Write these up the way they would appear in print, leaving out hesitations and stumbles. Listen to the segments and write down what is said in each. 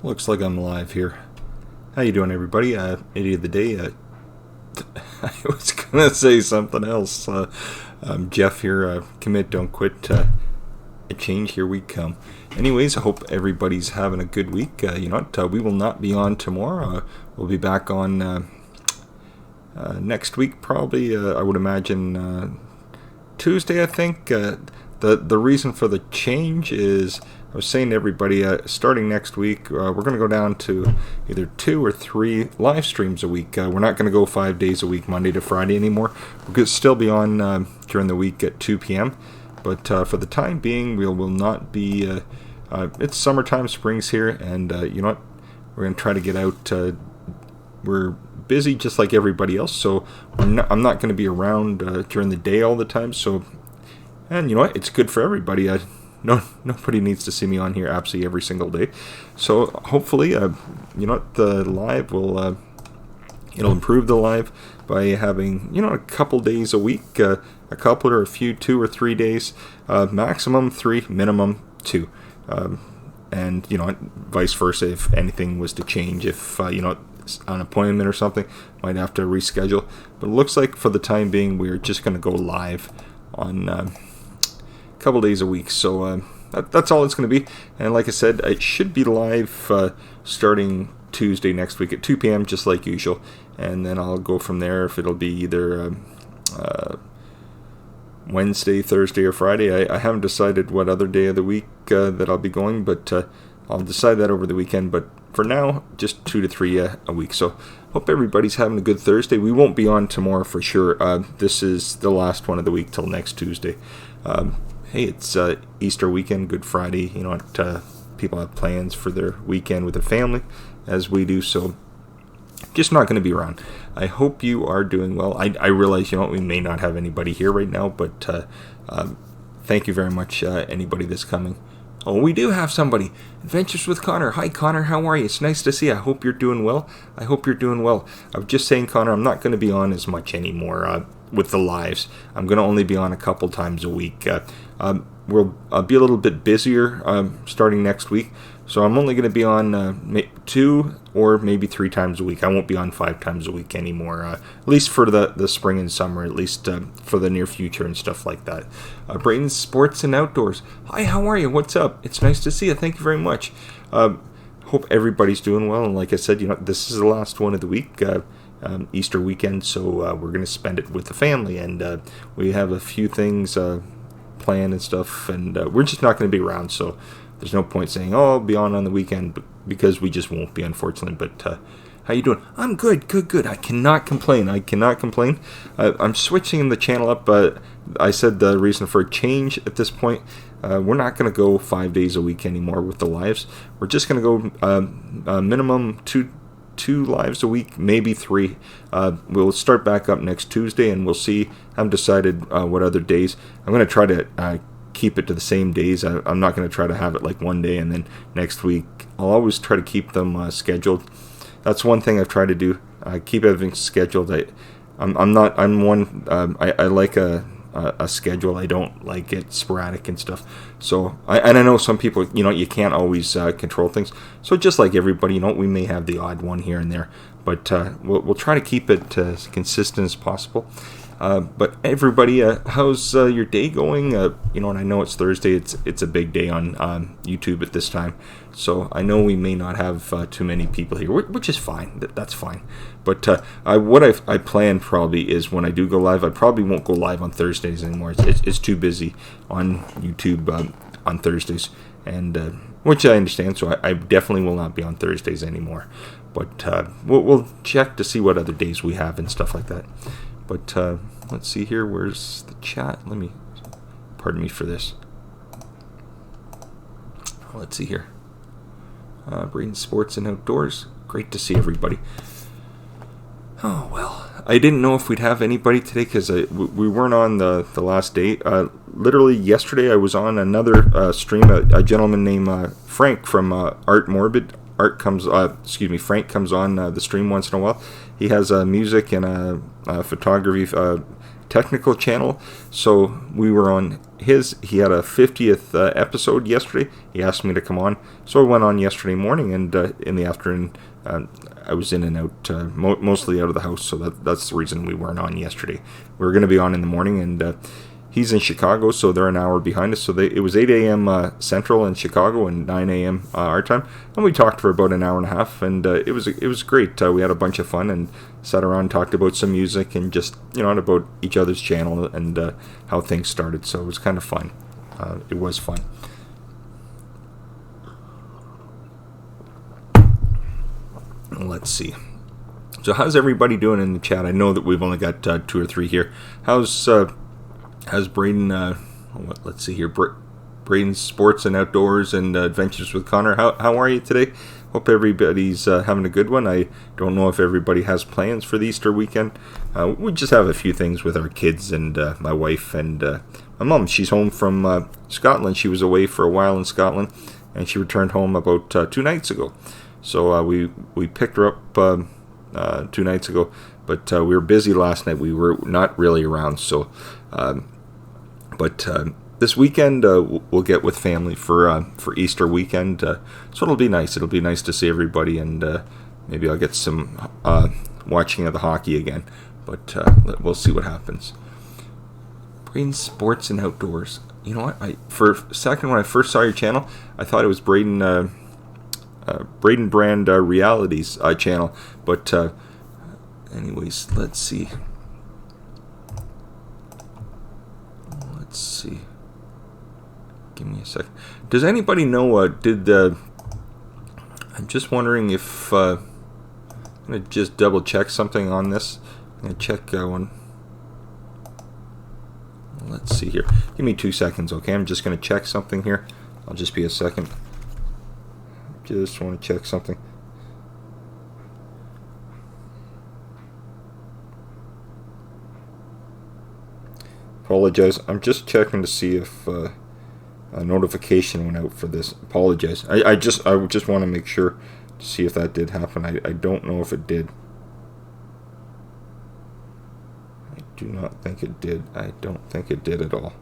Looks like I'm live here. How you doing, everybody? Idiot of the day. I was gonna say something else. Jeff here. Commit, don't quit. A change, here we come. Anyways, I hope everybody's having a good week. You know what? We will not be on tomorrow. We'll be back on next week, probably. I would imagine Tuesday. I think. The reason for the change is, I was saying to everybody, starting next week, we're going to go down to either 2 or 3 live streams a week. We're not going to go 5 days a week, Monday to Friday anymore. We're going to still be on during the week at 2 p.m. But for the time being, we will not be. It's summertime, spring's here, and you know what? We're going to try to get out. We're busy just like everybody else, so I'm not going to be around during the day all the time. So, and you know what? It's good for everybody. Nobody needs to see me on here absolutely every single day. So hopefully, you know what, the live will, it'll improve the live by having, you know, a couple days a week, a couple or a few, 2 or 3 days, maximum 3, minimum 2. And, you know, vice versa, if anything was to change, if, you know, an appointment or something, might have to reschedule. But it looks like for the time being, we're just going to go live on couple days a week, so that's all it's going to be. And like I said, it should be live starting Tuesday next week at 2 p.m. just like usual, and then I'll go from there. If it'll be either Wednesday, Thursday, or Friday, I haven't decided what other day of the week that I'll be going, but I'll decide that over the weekend. But for now, just 2 to 3 a week. So hope everybody's having a good Thursday. We won't be on tomorrow for sure. This is the last one of the week till next Tuesday. Hey, it's Easter weekend, Good Friday. You know what? People have plans for their weekend with their family, as we do. So, just not going to be around. I hope you are doing well. I realize, you know what, we may not have anybody here right now, but thank you very much, anybody that's coming. Oh, we do have somebody. Adventures with Connor. Hi, Connor. How are you? It's nice to see you. I hope you're doing well. I was just saying, Connor, I'm not going to be on as much anymore with the lives. I'm going to only be on a couple times a week. We'll be a little bit busier starting next week. So I'm only going to be on 2 or maybe 3 times a week. I won't be on 5 times a week anymore, at least for the spring and summer, at least for the near future and stuff like that. Brayton's Sports and Outdoors. Hi, how are you? What's up? It's nice to see you. Thank you very much. Hope everybody's doing well. And like I said, you know, this is the last one of the week, Easter weekend, so we're going to spend it with the family. And we have a few things planned and stuff, and we're just not going to be around, so there's no point saying, oh, I'll be on the weekend, because we just won't be, unfortunately. But how you doing? I'm good. I cannot complain. I'm switching the channel up. I said the reason for a change at this point, we're not going to go 5 days a week anymore with the lives. We're just going to go minimum two lives a week, maybe 3. We'll start back up next Tuesday, and we'll see. I haven't decided what other days. I'm going to try to keep it to the same days. I'm not going to try to have it like one day and then next week. I'll always try to keep them scheduled. That's one thing I've tried to do. Keep everything scheduled. I like a schedule. I don't like it sporadic and stuff. So I know some people, you know, you can't always control things. So just like everybody, you know, we may have the odd one here and there, but we'll try to keep it as consistent as possible. But everybody, how's your day going? You know, and I know it's Thursday. It's a big day on YouTube at this time. So I know we may not have too many people here, which is fine. That's fine. But what I plan probably is when I do go live, I probably won't go live on Thursdays anymore. It's too busy on YouTube on Thursdays, and which I understand. So I definitely will not be on Thursdays anymore. But we'll check to see what other days we have and stuff like that. But let's see here. Where's the chat? Pardon me for this. Let's see here. Brayton Sports and Outdoors. Great to see everybody. Oh, well. I didn't know if we'd have anybody today because we weren't on the last day. Literally yesterday I was on another stream. A gentleman named Frank from Art Morbid. Frank comes on the stream once in a while. He has music and photography technical channel. So we were on his. He had a 50th episode yesterday. He asked me to come on, so I went on yesterday morning, and in the afternoon I was in and out, mostly out of the house. So that's the reason we weren't on yesterday. We were going to be on in the morning, and he's in Chicago, so they're an hour behind us. So it was 8 a.m. Central in Chicago and 9 a.m. Our time, and we talked for about an hour and a half, and it was great. We had a bunch of fun and sat around and talked about some music and just about each other's channel and how things started. So it was kind of fun. It was fun. Let's see. So how's everybody doing in the chat? I know that we've only got 2 or 3 here. How's Braden? Let's see here. Braden's Sports and Outdoors and Adventures with Connor. How are you today? Hope everybody's having a good one. I don't know if everybody has plans for the Easter weekend. We just have a few things with our kids and my wife and my mom. She's home from Scotland. She was away for a while in Scotland, and she returned home about 2 nights ago. So we picked her up 2 nights ago, but we were busy last night. We were not really around, so but this weekend we'll get with family for Easter weekend. So it'll be nice. It'll be nice to see everybody, and maybe I'll get some watching of the hockey again. But we'll see what happens. Braden Sports and Outdoors. You know what? For a second when I first saw your channel, I thought it was Braden Brand Realities channel, but anyways, let's see. Give me a second. Does anybody know? I'm just wondering if I'm gonna just double check something on this. I'm gonna check one. Let's see here. Give me 2 seconds, okay? I'm just gonna check something here. I'll just be a second. Just want to check something. Apologize. I'm just checking to see if a notification went out for this. Apologize. I just want to make sure to see if that did happen. I don't know if it did. I do not think it did. I don't think it did at all.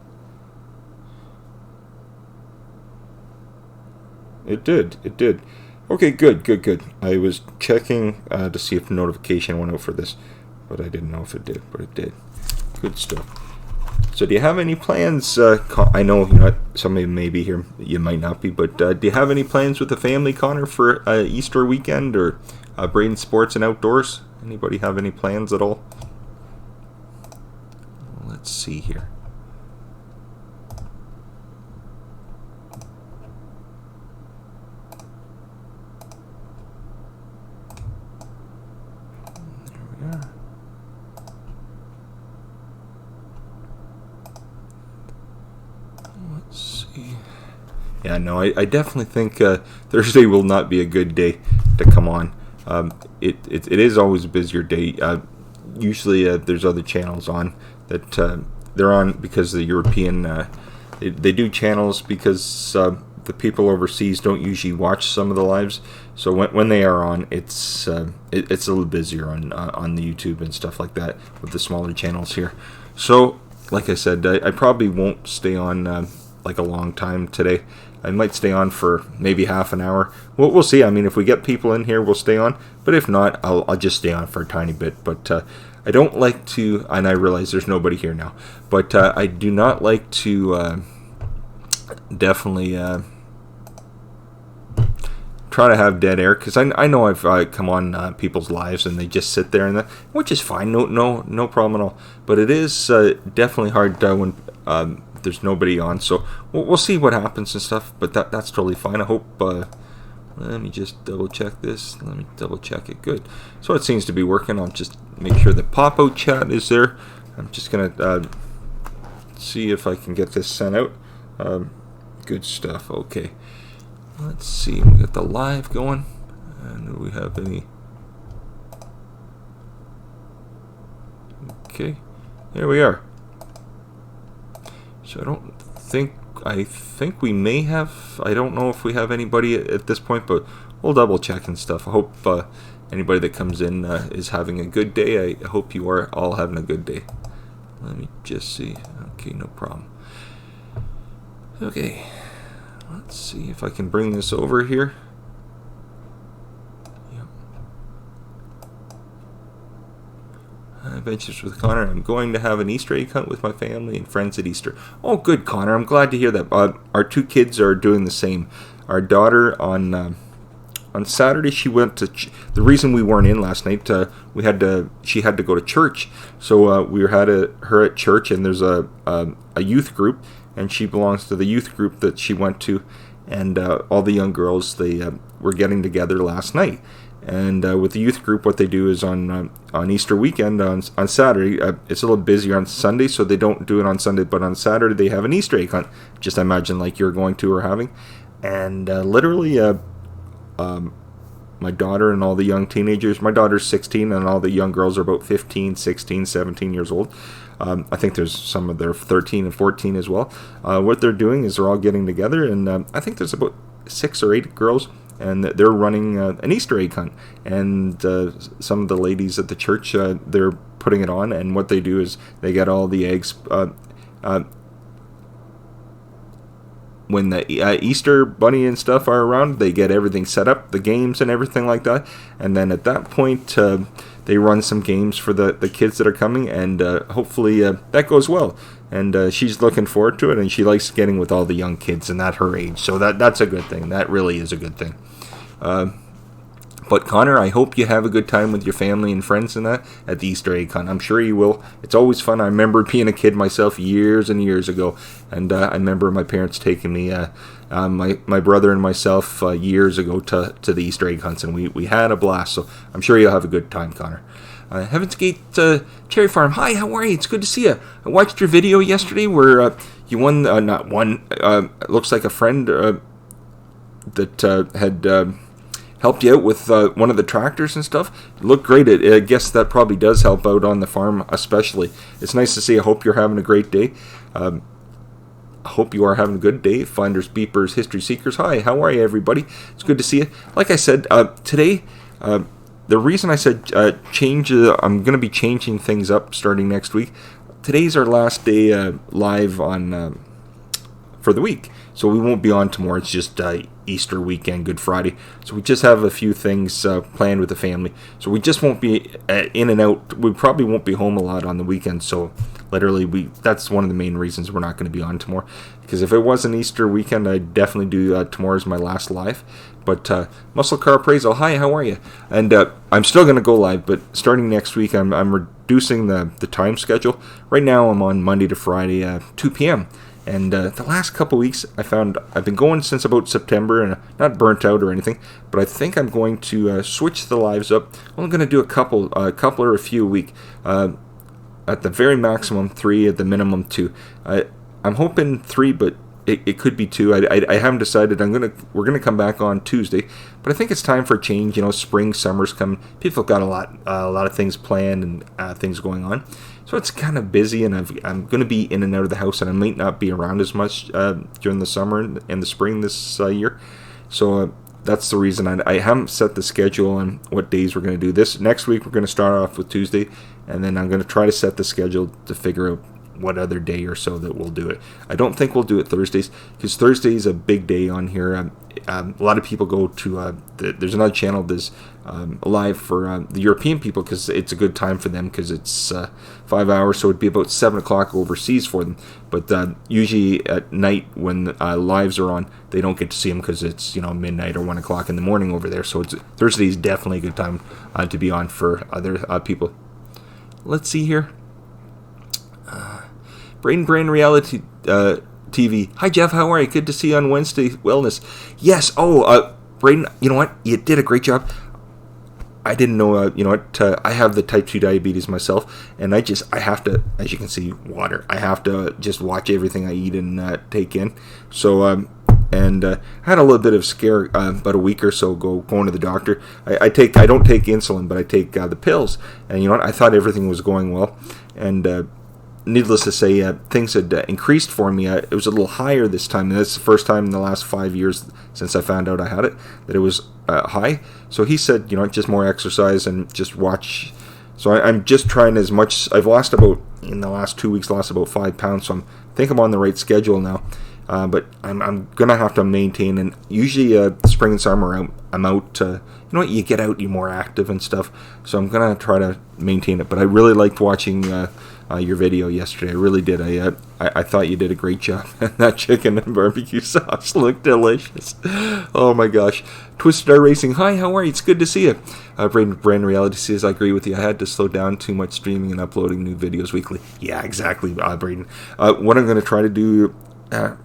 It did. It did. Okay, good. I was checking to see if the notification went out for this, but I didn't know if it did, but it did. Good stuff. So do you have any plans? I know somebody may be here, you might not be, but do you have any plans with the family, Connor, for Easter weekend or Braden Sports and Outdoors? Anybody have any plans at all? Let's see here. Yeah, no, I definitely think Thursday will not be a good day to come on. It is always a busier day. Usually there's other channels on that they're on because the European they do channels because the people overseas don't usually watch some of the lives. So when they are on, it's a little busier on the YouTube and stuff like that with the smaller channels here. So like I said, I probably won't stay on like a long time today. I might stay on for maybe half an hour. We'll see. I mean, if we get people in here, we'll stay on. But if not, I'll just stay on for a tiny bit. But I don't like to, and I realize there's nobody here now, but I do not like to definitely try to have dead air, because I know I've come on people's lives and they just sit there, and which is fine, no problem at all. But it is definitely hard when there's nobody on. So we'll see what happens and stuff. But that's totally fine. I hope. Let me just double check this. Let me double check it. Good. So it seems to be working. I'll just make sure the pop-out chat is there. I'm just gonna see if I can get this sent out. Good stuff. Okay. Let's see. We got the live going. And do we have any? Okay. Here we are. So I think we may have, I don't know if we have anybody at this point, but we'll double check and stuff. I hope anybody that comes in is having a good day. I hope you are all having a good day. Let me just see. Okay, no problem. Okay, let's see if I can bring this over here. Yep. Adventures with Connor. I'm going to have an Easter egg hunt with my family and friends at Easter. Oh, good, Connor. I'm glad to hear that. Our two kids are doing the same. Our daughter on Saturday, she went to the reason we weren't in last night. She had to go to church, so we had her at church, and there's a youth group, and she belongs to the youth group that she went to, and all the young girls, they were getting together last night, and with the youth group, what they do is on Easter weekend on Saturday, it's a little busier on Sunday, so they don't do it on Sunday, but on Saturday they have an Easter egg hunt. Just imagine like you're going to or having, and literally. My daughter and all the young teenagers, my daughter's 16 and all the young girls are about 15, 16, 17 years old. I think there's some of their 13 and 14 as well. What they're doing is they're all getting together, and I think there's about 6 or 8 girls, and they're running an Easter egg hunt. And some of the ladies at the church, they're putting it on, and what they do is they get all the eggs. When the Easter bunny and stuff are around, they get everything set up, the games and everything like that. And then at that point, they run some games for the kids that are coming, and hopefully that goes well. And she's looking forward to it, and she likes getting with all the young kids and at her age. So that's a good thing. That really is a good thing. But Connor, I hope you have a good time with your family and friends and that at the Easter egg hunt. I'm sure you will. It's always fun. I remember being a kid myself years and years ago, and I remember my parents taking me, my brother and myself years ago to the Easter egg hunts, and we had a blast. So I'm sure you'll have a good time, Connor. Heaven's Gate Cherry Farm. Hi, how are you? It's good to see you. I watched your video yesterday where you won. Not won. It looks like a friend that had. Helped you out with one of the tractors and stuff. It looked great. I guess that probably does help out on the farm especially. It's nice to see. I hope you're having a great day. I hope you are having a good day. Finders, Beepers, History Seekers. Hi, how are you, everybody? It's good to see you. Like I said, today, the reason I said change, I'm going to be changing things up starting next week. Today's our last day live on for the week. So we won't be on tomorrow. It's just Easter weekend, Good Friday. So we just have a few things planned with the family. So we just won't be in and out. We probably won't be home a lot on the weekend. So literally, that's one of the main reasons we're not going to be on tomorrow. Because if it was an Easter weekend, I'd definitely do tomorrow as my last live. But Muscle Car Appraisal, hi, how are you? And I'm still going to go live, but starting next week, I'm reducing the time schedule. Right now, I'm on Monday to Friday, 2 p.m., and the last couple weeks, I found I've been going since about September, and not burnt out or anything. But I think I'm going to switch the lives up. I'm going to do a couple or a few a week. At the very maximum 3, at the minimum 2. I'm hoping 3, but it could be 2. I haven't decided. We're gonna come back on Tuesday, but I think it's time for a change. You know, spring, summer's coming. People have got a lot of things planned and things going on. So it's kind of busy, and I'm going to be in and out of the house, and I might not be around as much during the summer and the spring this year. So that's the reason I haven't set the schedule on what days we're going to do this. Next week, we're going to start off with Tuesday, and then I'm going to try to set the schedule to figure out what other day or so that we'll do it. I don't think we'll do it Thursdays, because Thursday is a big day on here. A lot of people go to, there's another channel that's live for the European people, because it's a good time for them, because it's 5 hours, so it'd be about 7 o'clock overseas for them. But usually at night when lives are on, they don't get to see them, because it's midnight or 1 o'clock in the morning over there. So Thursday is definitely a good time to be on for other people. Let's see here. Brain Reality TV. Hi, Jeff. How are you? Good to see you on Wednesday Wellness. Yes. Oh, Brain, you know what? You did a great job. I didn't know, I have the type 2 diabetes myself, and I have to, as you can see, water. I have to just watch everything I eat and take in. So, I had a little bit of scare about a week or so ago going to the doctor. I don't take insulin, but I take the pills. And you know what? I thought everything was going well. And needless to say, things had increased for me. It was a little higher this time. And that's the first time in the last 5 years since I found out I had it that it was high. So he said, just more exercise and just watch So I'm just trying as much. I've lost about, in the last 2 weeks, lost about 5 pounds. So I think I'm on the right schedule now. But I'm going to have to maintain. And usually spring and summer, I'm out. You know what? You get out, you're more active and stuff. So I'm going to try to maintain it. But I really liked watching your video yesterday. I really did. I thought you did a great job. That chicken and barbecue sauce looked delicious. Oh my gosh. Twisted Star Racing, hi, how are you? It's good to see you. Brand Reality says, I agree with you. I had to slow down too much streaming and uploading new videos weekly. Yeah, exactly, Braden. What I'm going to try to do,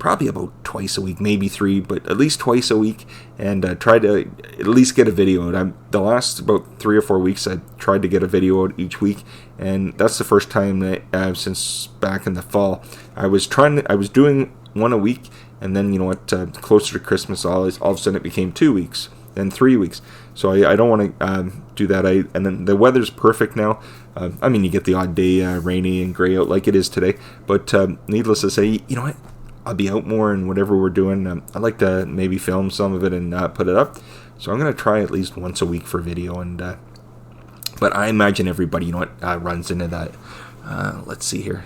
probably about twice a week, maybe 3, but at least twice a week, and try to at least get a video out. The last about 3 or 4 weeks, I tried to get a video out each week, and that's the first time that, since back in the fall. I was doing one a week, and then, you know what, closer to Christmas, all of a sudden it became 2 weeks, then 3 weeks. So I don't want to do that. And then the weather's perfect now. I mean, you get the odd day rainy and gray out like it is today, but needless to say, you know what, I'll be out more and whatever we're doing. I'd like to maybe film some of it and put it up. So I'm going to try at least once a week for video. And but I imagine everybody, you know what, runs into that. Let's see here.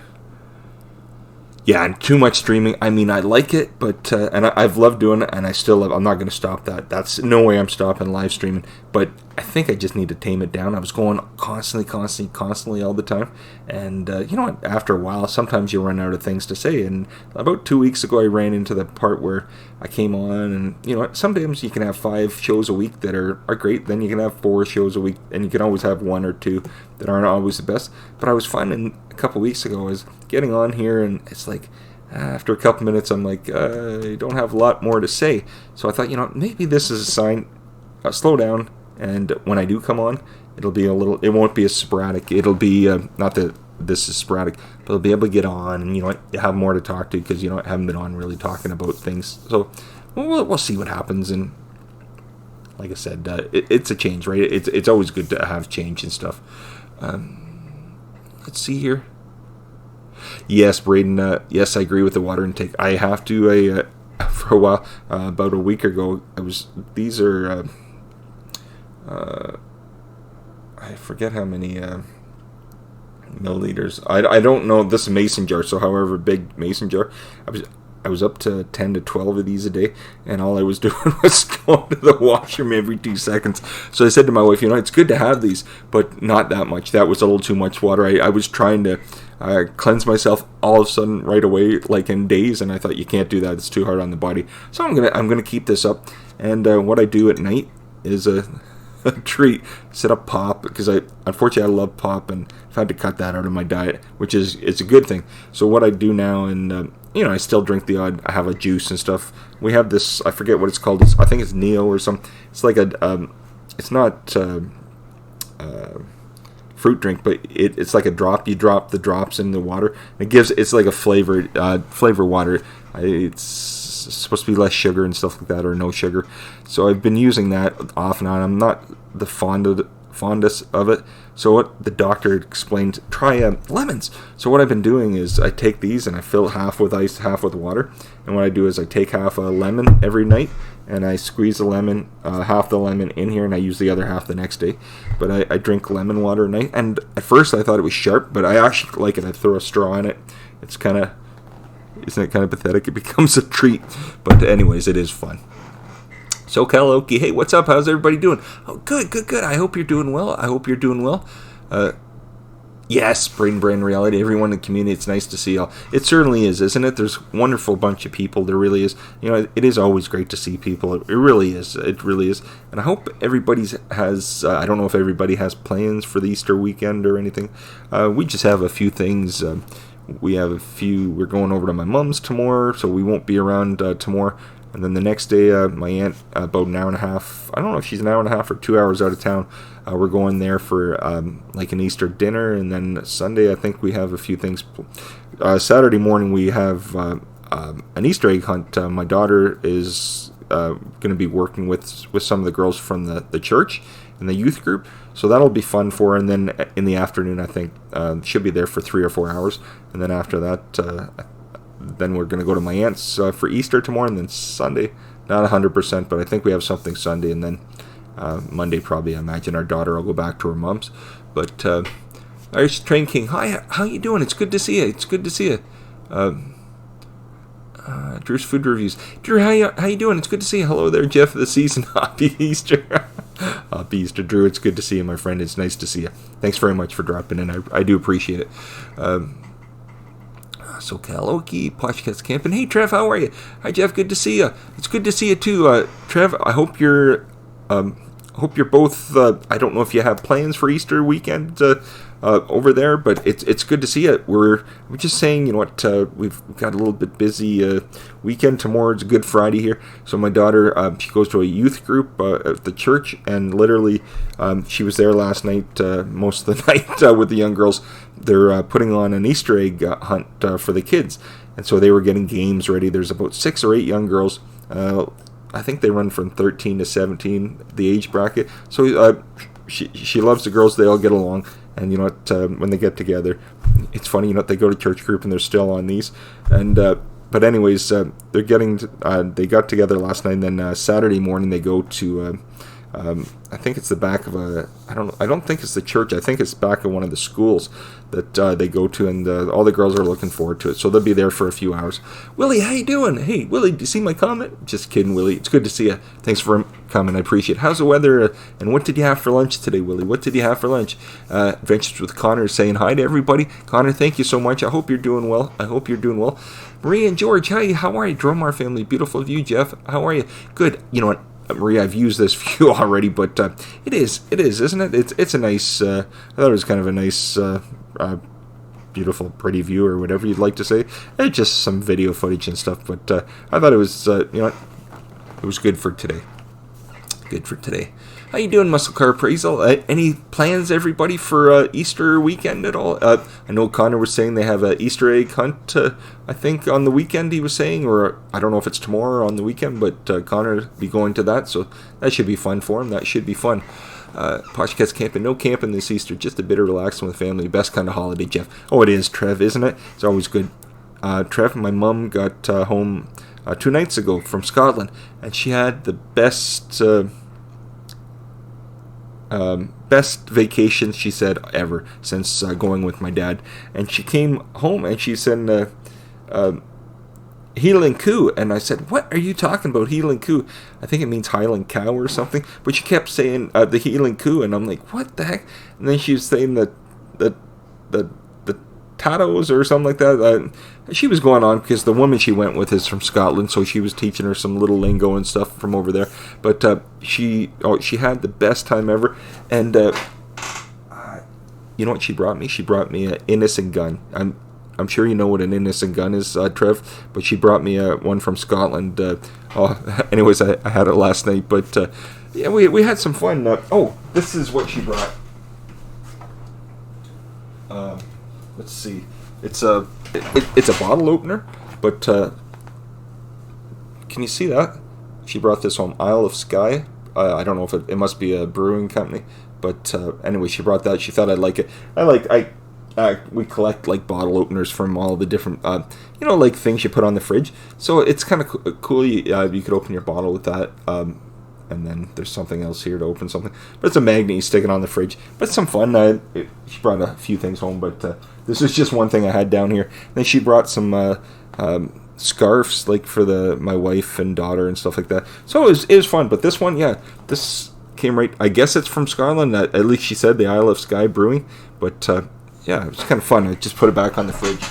Yeah, and too much streaming. I mean, I like it, but and I've loved doing it, and I'm not going to stop that. That's no way I'm stopping live streaming. But I think I just need to tame it down. I was going constantly all the time, and you know what? After a while, sometimes you run out of things to say. And about 2 weeks ago, I ran into the part where I came on, and you know what? Sometimes you can have 5 shows a week that are great. Then you can have 4 shows a week, and you can always have 1 or 2 that aren't always the best. But I was finding a couple weeks ago, I was getting on here, and it's like, after a couple minutes, I'm like, I don't have a lot more to say. So I thought, you know, maybe this is a sign. Slow down, and when I do come on, it won't be as sporadic. It'll be, not that this is sporadic, but I'll be able to get on, and, you know, have more to talk to, because, you know, I haven't been on really talking about things. So we'll see what happens, and like I said, it's a change, right? It's always good to have change and stuff. Let's see here. Yes, Braden. Yes, I agree with the water intake. I have to. For a while, about a week ago, These are. I forget how many milliliters. I don't know this mason jar. So, however big mason jar, I was up to 10 to 12 of these a day, and all I was doing was going to the washroom every 2 seconds. So I said to my wife, you know, it's good to have these, but not that much. That was a little too much water. I was trying to cleanse myself all of a sudden right away, like in days, and I thought, you can't do that. It's too hard on the body. So I'm gonna keep this up. And what I do at night is a treat. Set up pop, because unfortunately I love pop, and I've had to cut that out of my diet, which it's a good thing. So what I do now, and you know, I still drink the odd. I have a juice and stuff. We have this. I forget what it's called. I think it's Neo or something. It's like it's not fruit drink, but it's like a drop. You drop the drops in the water. It's like a flavor water. It's supposed to be less sugar and stuff like that, or no sugar. So I've been using that off and on. I'm not the fondest of it. So what the doctor explained, try lemons. So what I've been doing is I take these and I fill half with ice, half with water. And what I do is I take half a lemon every night, and I squeeze the lemon, half the lemon in here, and I use the other half the next day. But I drink lemon water at night. And at first I thought it was sharp, but I actually like it. I throw a straw in it. Isn't it kind of pathetic? It becomes a treat. But anyways, it is fun. So Karaoke, hey, what's up? How's everybody doing? Oh, good. I hope you're doing well. Yes, Brand Reality, everyone in the community, it's nice to see y'all. It certainly is, isn't it? There's a wonderful bunch of people. There really is. You know, it is always great to see people. It really is. And I hope everybody has, I don't know if everybody has plans for the Easter weekend or anything. We just have a few things. We're going over to my mom's tomorrow, so we won't be around tomorrow. And then the next day, my aunt, about an hour and a half, I don't know if she's an hour and a half or 2 hours out of town, we're going there for like an Easter dinner. And then Sunday, I think we have a few things. Saturday morning, we have an Easter egg hunt. My daughter is going to be working with some of the girls from the church and the youth group. So that'll be fun for her. And then in the afternoon, I think she'll be there for 3 or 4 hours. And then after that, then we're going to go to my aunt's for Easter tomorrow, and then Sunday, not 100%, but I think we have something Sunday, and then Monday probably, I imagine our daughter will go back to her mom's. But Irish Train King, hi, how you doing? It's good to see you. It's good to see you. Drew's Food Reviews. Drew, how you doing? It's good to see you. Hello there, Jeff of the Season. Happy Easter. Happy Easter, Drew. It's good to see you, my friend. It's nice to see you. Thanks very much for dropping in. I do appreciate it. SoCal Okie, Poshcats Camping. Hey, Trev, how are you? Hi, Jeff. Good to see you. It's good to see you too, Trev. I hope you're both. I don't know if you have plans for Easter weekend over there, but it's good to see you. We're just saying, you know what? We've got a little bit busy weekend. Tomorrow's Good Friday here, so my daughter she goes to a youth group at the church, and literally she was there last night, most of the night with the young girls. They're putting on an Easter egg hunt for the kids, and so they were getting games ready. There's about 6 or 8 young girls. I think they run from 13 to 17, the age bracket. So she loves the girls. They all get along. And you know what? When they get together, it's funny. You know what? They go to church group and they're still on these. And but anyways, they're getting. They got together last night. And then Saturday morning they go to. I think it's the back of a. I don't think it's the church. I think it's back of one of the schools that they go to, and all the girls are looking forward to it. So they'll be there for a few hours. Willie, how you doing? Hey, Willie, do you see my comment? Just kidding, Willie. It's good to see you. Thanks for coming. I appreciate it. How's the weather? And what did you have for lunch today, Willie? What did you have for lunch? Adventures with Connor is saying hi to everybody. Connor, thank you so much. I hope you're doing well. Marie and George, hi. How are you? Dromar family, beautiful view. Jeff, how are you? Good. You know what? Maria, I've used this view already, but it is, isn't it? It's a nice. I thought it was kind of a nice, beautiful, pretty view, or whatever you'd like to say. It's just some video footage and stuff, but I thought it was, it was good for today. How you doing, Muscle Car Appraisal? Any plans, everybody, for Easter weekend at all? I know Connor was saying they have an Easter egg hunt, I think, on the weekend, he was saying, or I don't know if it's tomorrow or on the weekend, but Connor will be going to that, so that should be fun for him. That should be fun. Poshcats Camping. No camping this Easter, just a bit of relaxing with family. Best kind of holiday, Jeff. Oh, it is, Trev, isn't it? It's always good. Trev, my mom got home 2 nights ago from Scotland, and she had the best vacation, she said, ever since going with my dad. And she came home and she said Highland Coo, and I said, what are you talking about, Highland Coo? I think it means Highland cow or something, but she kept saying the Highland Coo, and I'm like, what the heck? And then she was saying that the Tatos or something like that. She was going on because the woman she went with is from Scotland, so she was teaching her some little lingo and stuff from over there. But she had the best time ever. And you know what she brought me? She brought me an innocent gun. I'm sure you know what an innocent gun is, Trev, but she brought me one from Scotland. Anyways, I had it last night, but yeah, we had some fun. This is what she brought. Let's see. It's a bottle opener, but can you see that? She brought this home, Isle of Skye. I don't know if it must be a brewing company, but anyway, she brought that. She thought I'd like it. We collect like bottle openers from all the different, like things you put on the fridge. So it's kind of cool. You could open your bottle with that. And then there's something else here to open something. But it's a magnet, you stick it on the fridge. But it's some fun. She brought a few things home, but this is just one thing I had down here. Then she brought some scarves, like for my wife and daughter and stuff like that. So it was fun. But this one, yeah, this came right. I guess it's from Scotland. At least she said the Isle of Skye Brewing. But yeah, it was kind of fun. I just put it back on the fridge.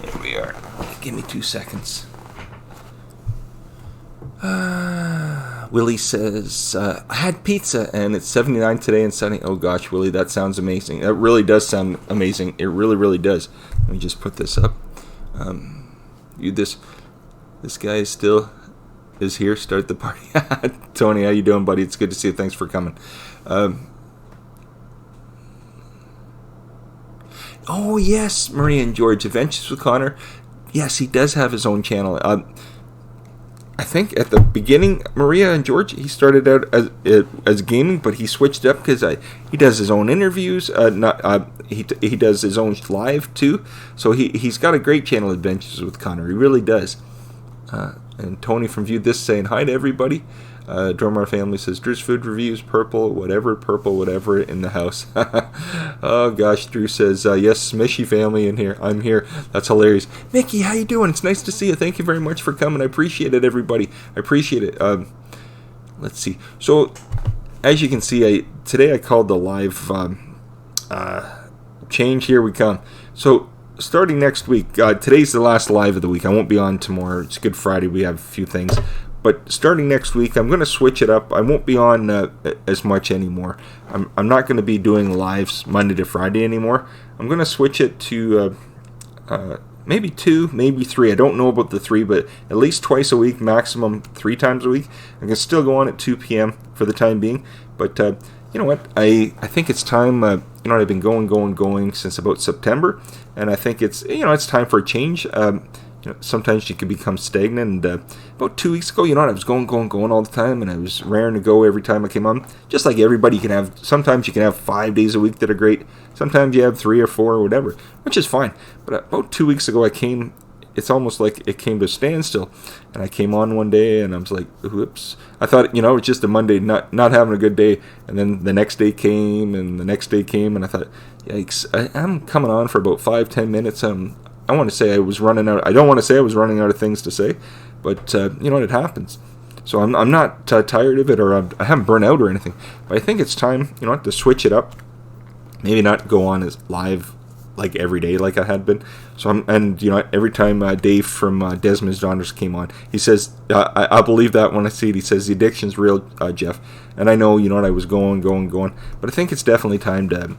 Here we are. Give me 2 seconds. Willie says, I had pizza and it's 79 today and sunny. Oh gosh, Willie, that sounds amazing. That really does sound amazing. It really, really does. Let me just put this up. This guy still is here. Start the party. Tony, how you doing, buddy? It's good to see you. Thanks for coming. Oh yes, Maria and George, Adventures with Connor. Yes, he does have his own channel. I think at the beginning, Maria and George, he started out as gaming, but he switched up because he does his own interviews. He does his own live too. So he's got a great channel, Adventures with Connor. He really does. And Tony from View This saying hi to everybody. Drummer Family says, Drew's Food Reviews, purple, whatever in the house. Oh gosh, Drew says, yes, Smishy family in here. I'm here. That's hilarious. Mickey, how you doing? It's nice to see you. Thank you very much for coming. I appreciate it, everybody. I appreciate it. Let's see. So, as you can see, today I called the live change. Here we come. So, starting next week, today's the last live of the week. I won't be on tomorrow. It's Good Friday. We have a few things. But starting next week, I'm going to switch it up. I won't be on as much anymore. I'm not going to be doing lives Monday to Friday anymore. I'm going to switch it to maybe 2, maybe 3. I don't know about the 3, but at least twice a week, maximum 3 times a week. I can still go on at 2 p.m. for the time being. But you know what? I think it's time. I've been going since about September, and I think it's it's time for a change. Sometimes you can become stagnant. And about 2 weeks ago, I was going all the time, and I was raring to go every time I came on. Just like everybody can have. Sometimes you can have 5 days a week that are great. Sometimes you have 3 or 4 or whatever, which is fine. But about 2 weeks ago, it's almost like it came to a standstill, and I came on one day, and I was like, "Whoops!" I thought, it was just a Monday, not having a good day, and then the next day came, and the next day came, and I thought, "Yikes!" I'm coming on for about 5-10 minutes. I want to say I was running out. I don't want to say I was running out of things to say, but it happens. So I'm not tired of it, or I haven't burnt out or anything. But I think it's time, to switch it up. Maybe not go on as live like every day like I had been. So every time Dave from Desmond's Daughters came on, he says, I believe that when I see it. He says the addiction's real, Jeff. And I know, I was going, but I think it's definitely time to,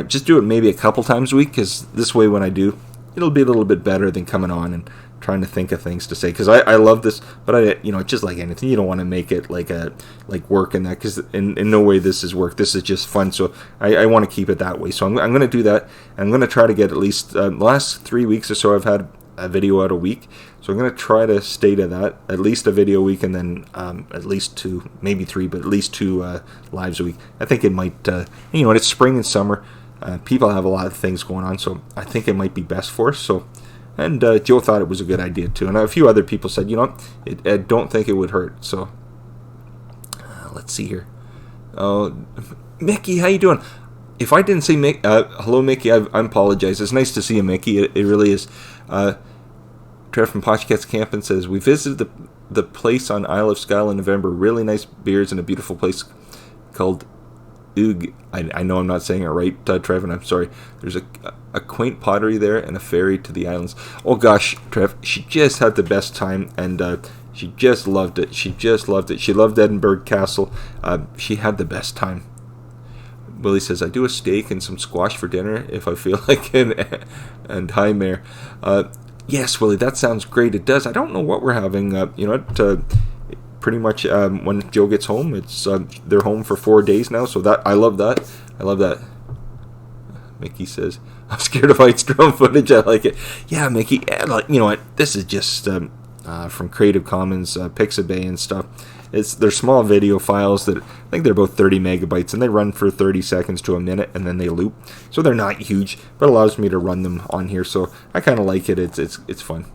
just do it maybe a couple times a week, because this way when I do, it'll be a little bit better than coming on and trying to think of things to say, because I love this, but just like anything, you don't want to make it like work and that, because in no way this is work. This is just fun, so I want to keep it that way. So I'm going to do that. I'm going to try to get at least the last 3 weeks or so I've had a video out a week, so I'm going to try to stay to that, at least a video a week, and then at least 2, maybe 3, but at least 2 lives a week. I think it might, it's spring and summer. People have a lot of things going on, so I think it might be best for us. So, and Joe thought it was a good idea too, and a few other people said, I don't think it would hurt. So, let's see here. Mickey, how you doing? If I didn't say hello, Mickey, I apologize. It's nice to see you, Mickey. It really is. Trev from Pochcats Camping says, we visited the place on Isle of Skye in November. Really nice beers and a beautiful place called Oog. I know I'm not saying it right, Trev, and I'm sorry. There's a quaint pottery there and a ferry to the islands. Oh gosh, Trev, she just had the best time, and she just loved it. She loved Edinburgh Castle. She had the best time. Willie says, I do a steak and some squash for dinner if I feel like it. And hi, Mayor. Yes, Willie, that sounds great. It does. I don't know what we're having. Pretty much when Joe gets home, it's they're home for 4 days now, so that I love that. Mickey says, I'm scared of heights. Drone footage, I like it. Yeah, Mickey, you know what, this is just from Creative Commons, Pixabay and stuff. They're small video files that I think they're about 30 megabytes, and they run for 30 seconds to a minute, and then they loop. So they're not huge, but it allows me to run them on here, so I kind of like it. It's fun.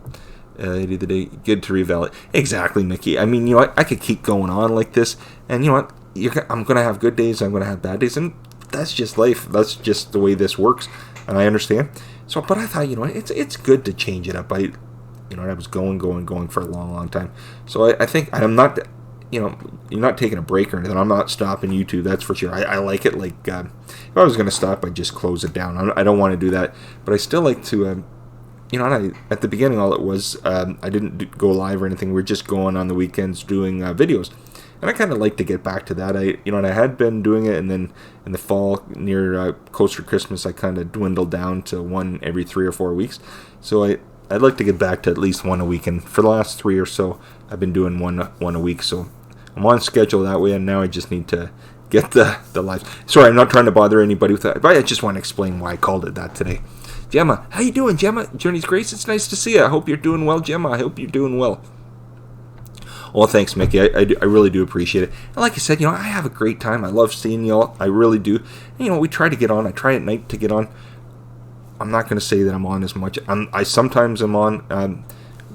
The day, good to reveal it. Exactly, Mickey. I mean, I could keep going on like this, and you know what? I'm going to have good days, I'm going to have bad days, and that's just life. That's just the way this works, and I understand. So, but I thought, it's good to change it up. I was going for a long time. So I think I'm not, you're not taking a break or anything. I'm not stopping YouTube, that's for sure. I like it. Like, if I was going to stop, I'd just close it down. I don't want to do that, but I still like to, and at the beginning, all it was, I didn't go live or anything. We're just going on the weekends doing videos. And I kind of like to get back to that. And I had been doing it, and then in the fall, near close to Christmas, I kind of dwindled down to one every 3 or 4 weeks. So I'd like to get back to at least one a week. And for the last 3 or so, I've been doing one a week. So I'm on schedule that way, and now I just need to get the live. Sorry, I'm not trying to bother anybody with that, but I just want to explain why I called it that today. Gemma, how you doing, Gemma? Journey's Grace, it's nice to see you. I hope you're doing well, Gemma. I hope you're doing well. Well, thanks, Mickey. I really do appreciate it. And like I said, I have a great time. I love seeing y'all. I really do. And, we try to get on. I try at night to get on. I'm not going to say that I'm on as much. I sometimes am on.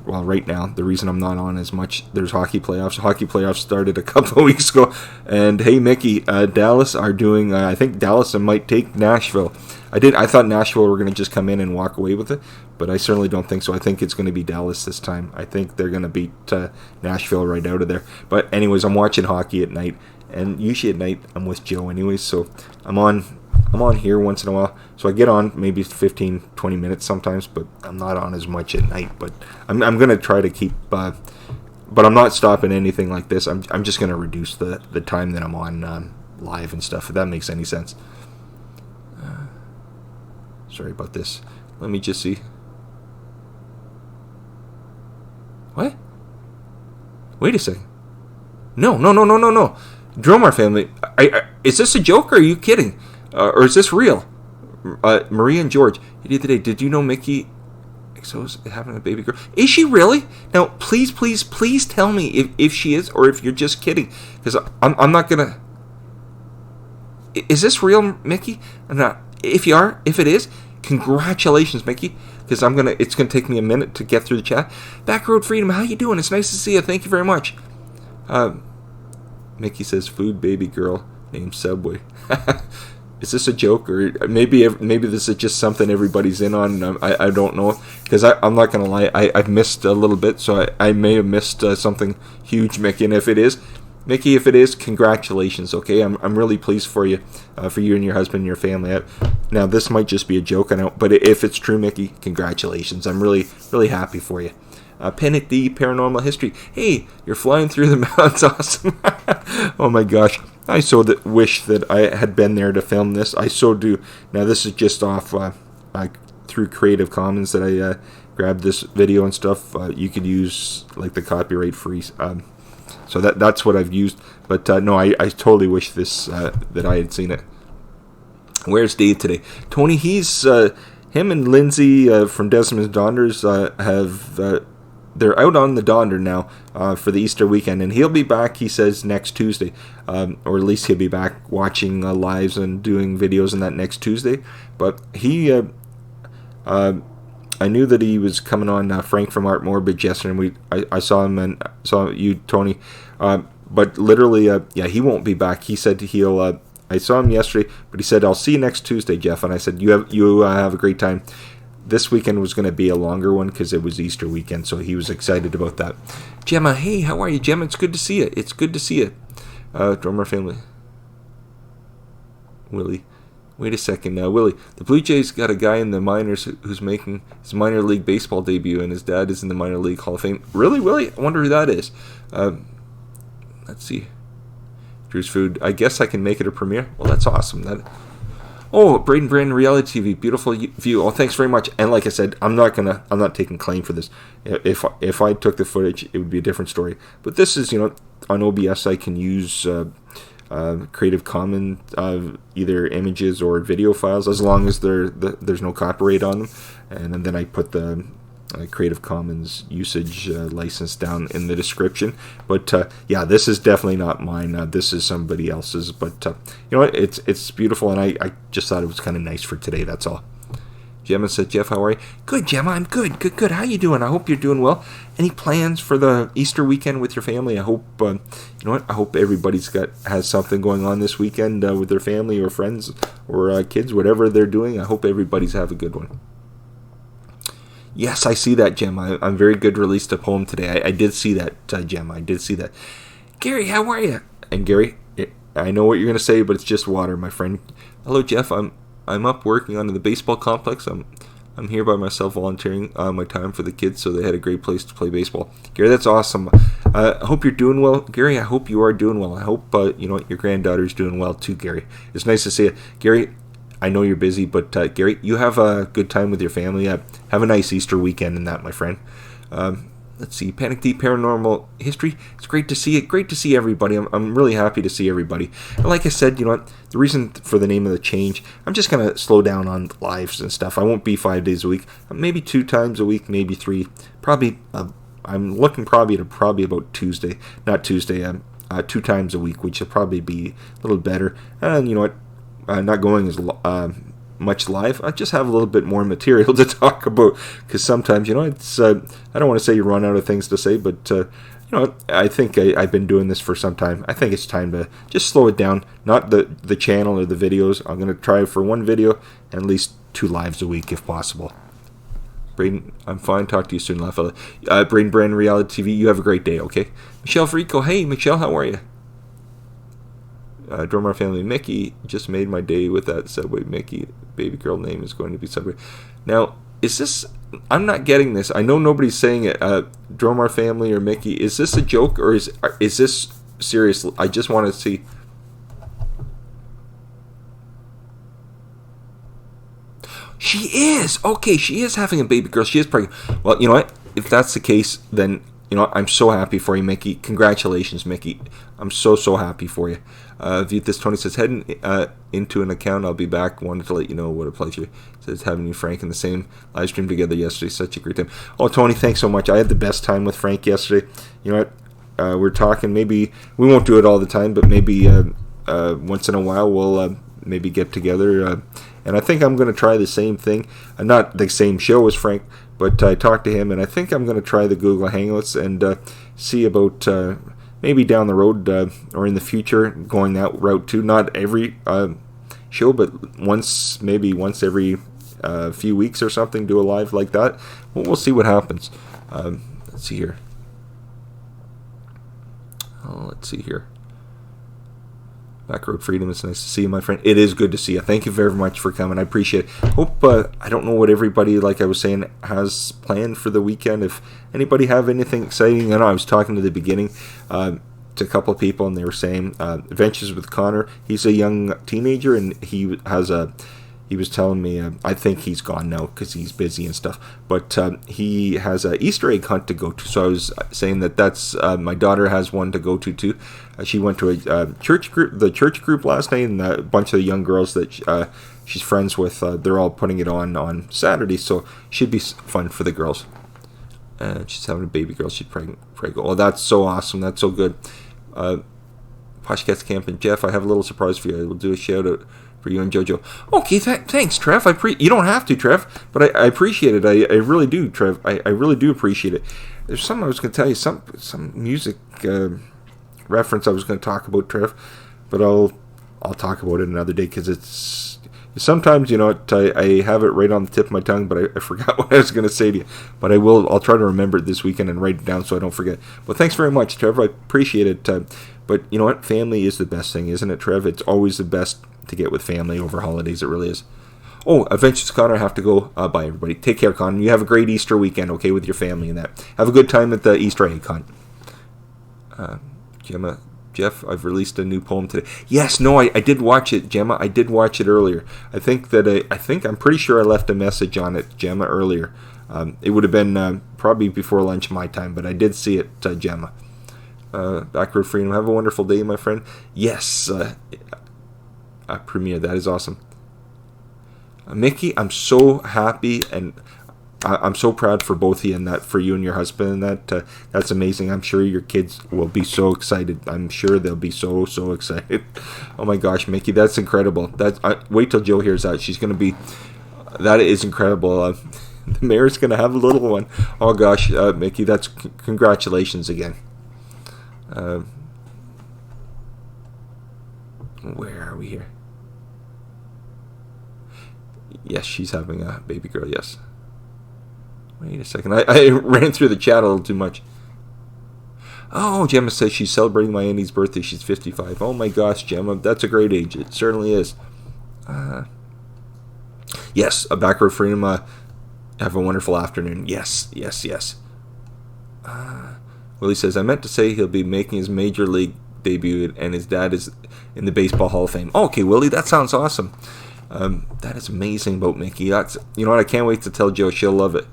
well, right now, the reason I'm not on as much, there's hockey playoffs. Hockey playoffs started a couple of weeks ago. And hey, Mickey, Dallas are doing, I think Dallas might take Nashville. I thought Nashville were going to just come in and walk away with it, but I certainly don't think so. I think it's going to be Dallas this time. I think they're going to beat Nashville right out of there. But anyways, I'm watching hockey at night, and usually at night I'm with Joe anyways, so I'm on here once in a while. So I get on maybe 15, 20 minutes sometimes, but I'm not on as much at night. But I'm going to try to keep, but I'm not stopping anything like this. I'm just going to reduce the time that I'm on live and stuff, if that makes any sense. Sorry about this. Let me just see. What? Wait a second. No. Dromar family, is this a joke or are you kidding? Or is this real? Maria and George, the other day, did you know Mickey is having a baby girl? Is she really? Now, please tell me if she is or if you're just kidding. Because I'm not going to... Is this real, Mickey? I'm not... If it is, congratulations, Mickey. Because it's gonna take me a minute to get through the chat. Backroad Freedom, how you doing? It's nice to see you. Thank you very much. Mickey says, "Food baby girl named Subway." Is this a joke, or maybe this is just something everybody's in on? I don't know, because I'm not gonna lie. I've missed a little bit, so I may have missed something huge, Mickey. And if it is, Mickey, congratulations, okay? I'm really pleased for you and your husband and your family. Now, this might just be a joke, I know, but if it's true, Mickey, congratulations. I'm really, really happy for you. Panic the Paranormal History. Hey, you're flying through the mountains, awesome. Oh my gosh. I so wish that I had been there to film this. I so do. Now, this is just off through Creative Commons that I grabbed this video and stuff. You could use like the copyright free. So that's what I've used. But no, I totally wish that I had seen it. Where's Dave today? Tony, him and Lindsay from Desmond's Donders they're out on the Donder now for the Easter weekend, and he'll be back, he says, next Tuesday. Or at least he'll be back watching lives and doing videos on that next Tuesday. But I knew that he was coming on Frank from Art Morbid yesterday, and I saw him and saw you, Tony. But literally, he won't be back. He said he'll. I saw him yesterday, but he said, "I'll see you next Tuesday, Jeff." And I said, "You have a great time." This weekend was going to be a longer one because it was Easter weekend, so he was excited about that. Gemma, hey, how are you, Gemma? It's good to see you. Drummer family. Willie. Wait a second now, Willie. The Blue Jays got a guy in the minors who's making his minor league baseball debut, and his dad is in the minor league Hall of Fame. Really, Willie? I wonder who that is. Let's see. Drew's Food. I guess I can make it a premiere. Well, that's awesome. Braden Brand Reality TV, beautiful view. Oh, thanks very much. And like I said, I'm not taking claim for this. If I took the footage, it would be a different story. But this is, on OBS, I can use Creative Commons either images or video files, as long as there's no copyright on them, and then I put the Creative Commons usage license down in the description. But this is definitely not mine. This is somebody else's. But you know what? It's beautiful, and I just thought it was kind of nice for today. That's all. Gemma said, "Jeff, how are you?" Good, Gemma. I'm good. Good. How you doing? I hope you're doing well. Any plans for the Easter weekend with your family? I hope I hope everybody's has something going on this weekend with their family or friends or kids, whatever they're doing. I hope everybody's have a good one. Yes, I see that, Gemma. I'm very good. Released a poem today. I did see that, Gemma. I did see that. Gary, how are you? And Gary, I know what you're gonna say, but it's just water, my friend. Hello, Jeff. I'm up working on the baseball complex. I'm here by myself volunteering my time for the kids, so they had a great place to play baseball. Gary, that's awesome. I hope you're doing well, Gary. I hope you are doing well. I hope your granddaughter's doing well too, Gary. It's nice to see you, Gary. I know you're busy, but Gary, you have a good time with your family. Have a nice Easter weekend in that, my friend. Let's see, Panic Deep Paranormal History. It's great to see it. Great to see everybody. I'm really happy to see everybody. And like I said, the reason for the name of the change, I'm just going to slow down on lives and stuff. I won't be 5 days a week. Maybe 2 times a week, maybe 3. Probably, I'm looking probably about Tuesday. Not Tuesday, 2 times a week, which will probably be a little better. And you know what? Not going as much live, I just have a little bit more material to talk about, because sometimes, it's I don't want to say you run out of things to say, but I think I've been doing this for some time. I think it's time to just slow it down. Not the channel or the videos. I'm going to try for one video and at least 2 lives a week if possible. Braden, I'm fine. Talk to you soon, fella. Braden Brand Reality TV, you have a great day, okay? Michelle Frico, hey, Michelle, how are you? Drummer Family, Mickey just made my day with that Subway. Mickey, baby girl name is going to be Subway. Now, is this... I'm not getting this. I know nobody's saying it. Dromar Family or Mickey, is this a joke or is this serious? I just want to see. She is. Okay, she is having a baby girl. She is pregnant. Well, you know what? If that's the case, then, I'm so happy for you, Mickey. Congratulations, Mickey. I'm so happy for you. This Tony says, heading into an account, I'll be back. Wanted to let you know what a pleasure. Says, having you, Frank, in the same live stream together yesterday. Such a great time. Oh, Tony, thanks so much. I had the best time with Frank yesterday. You know what? We're talking, maybe, we won't do it all the time, but maybe once in a while we'll maybe get together. And I think I'm going to try the same thing. Not the same show as Frank, but I talked to him, and I think I'm going to try the Google Hangouts and see about maybe down the road or in the future going that route too. Not every show, but maybe once every few weeks or something, do a live like that. We'll see what happens. Let's see here. Let's see here. Back Road Freedom, it's nice to see you, my friend. It is good to see you. Thank you very much for coming. I appreciate it. Hope, I don't know what everybody, like I was saying, has planned for the weekend. If anybody have anything exciting, I know I was talking to the beginning to a couple of people, and they were saying Adventures with Connor. He's a young teenager, and he was telling me, I think he's gone now because he's busy and stuff, but he has an Easter egg hunt to go to. So I was saying that's my daughter has one to go to too. She went to the church group last night, and a bunch of the young girls that she's friends with, they're all putting it on Saturday, so should be fun for the girls. She's having a baby girl. She's pregnant. Oh, that's so awesome. That's so good. Posh Cats Camp and Jeff, I have a little surprise for you. I will do a shout out for you and JoJo. Okay, thanks, Trev. You don't have to, Trev, but I appreciate it. I really do, Trev. I really do appreciate it. There's something I was going to tell you, some music reference I was going to talk about, Trev, but I'll talk about it another day, because it's sometimes, I have it right on the tip of my tongue, but I forgot what I was going to say to you. But I'll try to remember it this weekend and write it down so I don't forget. But thanks very much, Trev. I appreciate it. But you know what? Family is the best thing, isn't it, Trev? It's always the best to get with family over holidays. It really is. Oh, Adventures Connor, I have to go. Bye, everybody. Take care, Connor. You have a great Easter weekend, okay, with your family and that. Have a good time at the Easter egg hunt. Gemma, Jeff, I've released a new poem today. Yes, no, I did watch it, Gemma. I did watch it earlier. I'm pretty sure I left a message on it, Gemma, earlier. It would have been probably before lunch my time, but I did see it, Gemma. Back Road Freedom, have a wonderful day, my friend. Yes, Premiere, that is awesome. Mickey, I'm so happy, and I'm so proud for both of you, and that for you and your husband, and that's amazing. I'm sure your kids will be so excited. I'm sure they'll be so excited. Oh my gosh, Mickey, that's incredible. Wait till Joe hears that. She's gonna be. That is incredible. The mayor's gonna have a little one. Oh gosh, Mickey, that's congratulations again. Where are we here? Yes, she's having a baby girl. Yes. Wait a second. I ran through the chat a little too much. Oh, Gemma says she's celebrating my Annie's birthday. She's 55. Oh my gosh, Gemma, that's a great age. It certainly is. Yes, a Back Road Freedom. Have a wonderful afternoon. Yes. Willie says, I meant to say he'll be making his major league debut, and his dad is in the Baseball Hall of Fame. Okay, Willie, that sounds awesome. That is amazing about Mickey. That's, you know what, I can't wait to tell Joe. She'll love it.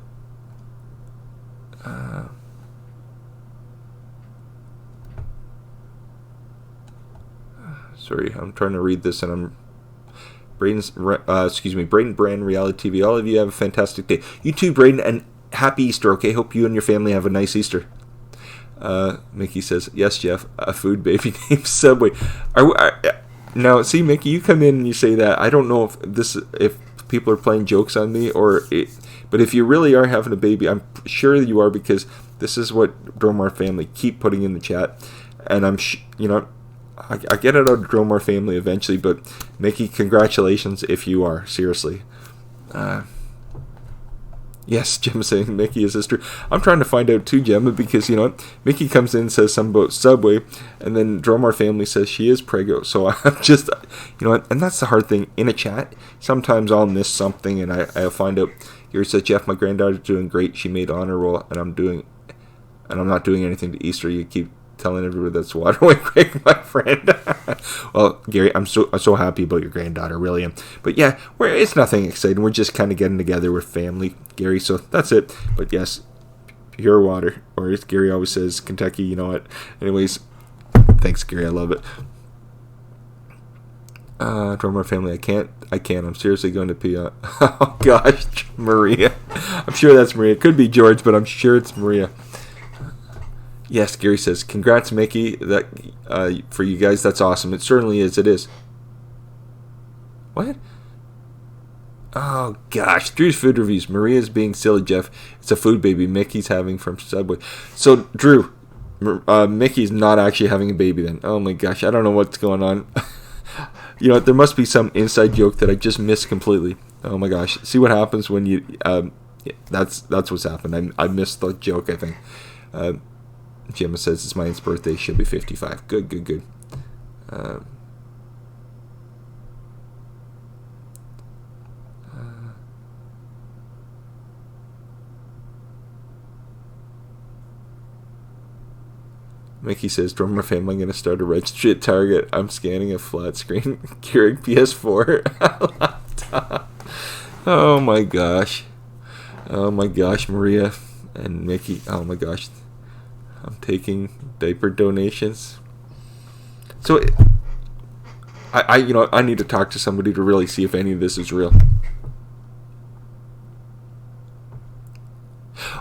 Sorry, I'm trying to read this, and I'm Braden Brand Reality TV. All of you have a fantastic day. You too, Braden, and happy Easter. Okay, hope you and your family have a nice Easter. Mickey says, yes, Jeff, a food baby named Subway. Now, see, Mickey, you come in and you say that. I don't know if people are playing jokes on me, but if you really are having a baby, I'm sure you are, because this is what Dromar family keep putting in the chat, and I get it out of Dromar family eventually, but Mickey, congratulations if you are, seriously. Yes, Gemma saying Mickey is sister. I'm trying to find out too, Gemma, because, Mickey comes in and says something about Subway, and then Dromar family says she is preggo. So I'm just, and that's the hard thing in a chat. Sometimes I'll miss something, and I'll find out. Here says, Jeff, my granddaughter's doing great. She made honor roll, and I'm not doing anything to Easter. You keep telling everybody that's Waterway Craig, my friend. Well, Gary, I'm so happy about your granddaughter, really am. But yeah, it's nothing exciting. We're just kind of getting together with family, Gary. So that's it. But yes, pure water, or as Gary always says, Kentucky. You know what? Anyways, thanks, Gary. I love it. Drummer family, I can't. I'm seriously going to pee. Oh gosh, Maria. I'm sure that's Maria. It could be George, but I'm sure it's Maria. Yes, Gary says, congrats, Mickey. That for you guys, that's awesome. It certainly is. It is. What? Oh, gosh. Drew's food reviews. Maria's being silly, Jeff. It's a food baby Mickey's having from Subway. So, Drew, Mickey's not actually having a baby then. Oh, my gosh. I don't know what's going on. There must be some inside joke that I just missed completely. Oh, my gosh. See what happens when you... that's what's happened. I missed the joke, I think. Gemma says it's my aunt's birthday. She'll be 55. Good. Mickey says, Drummer family, I'm going to start a registry at Target. I'm scanning a flat screen Keurig PS4 laptop. Oh my gosh, Maria and Mickey. Oh my gosh. I'm taking diaper donations. So, I need to talk to somebody to really see if any of this is real.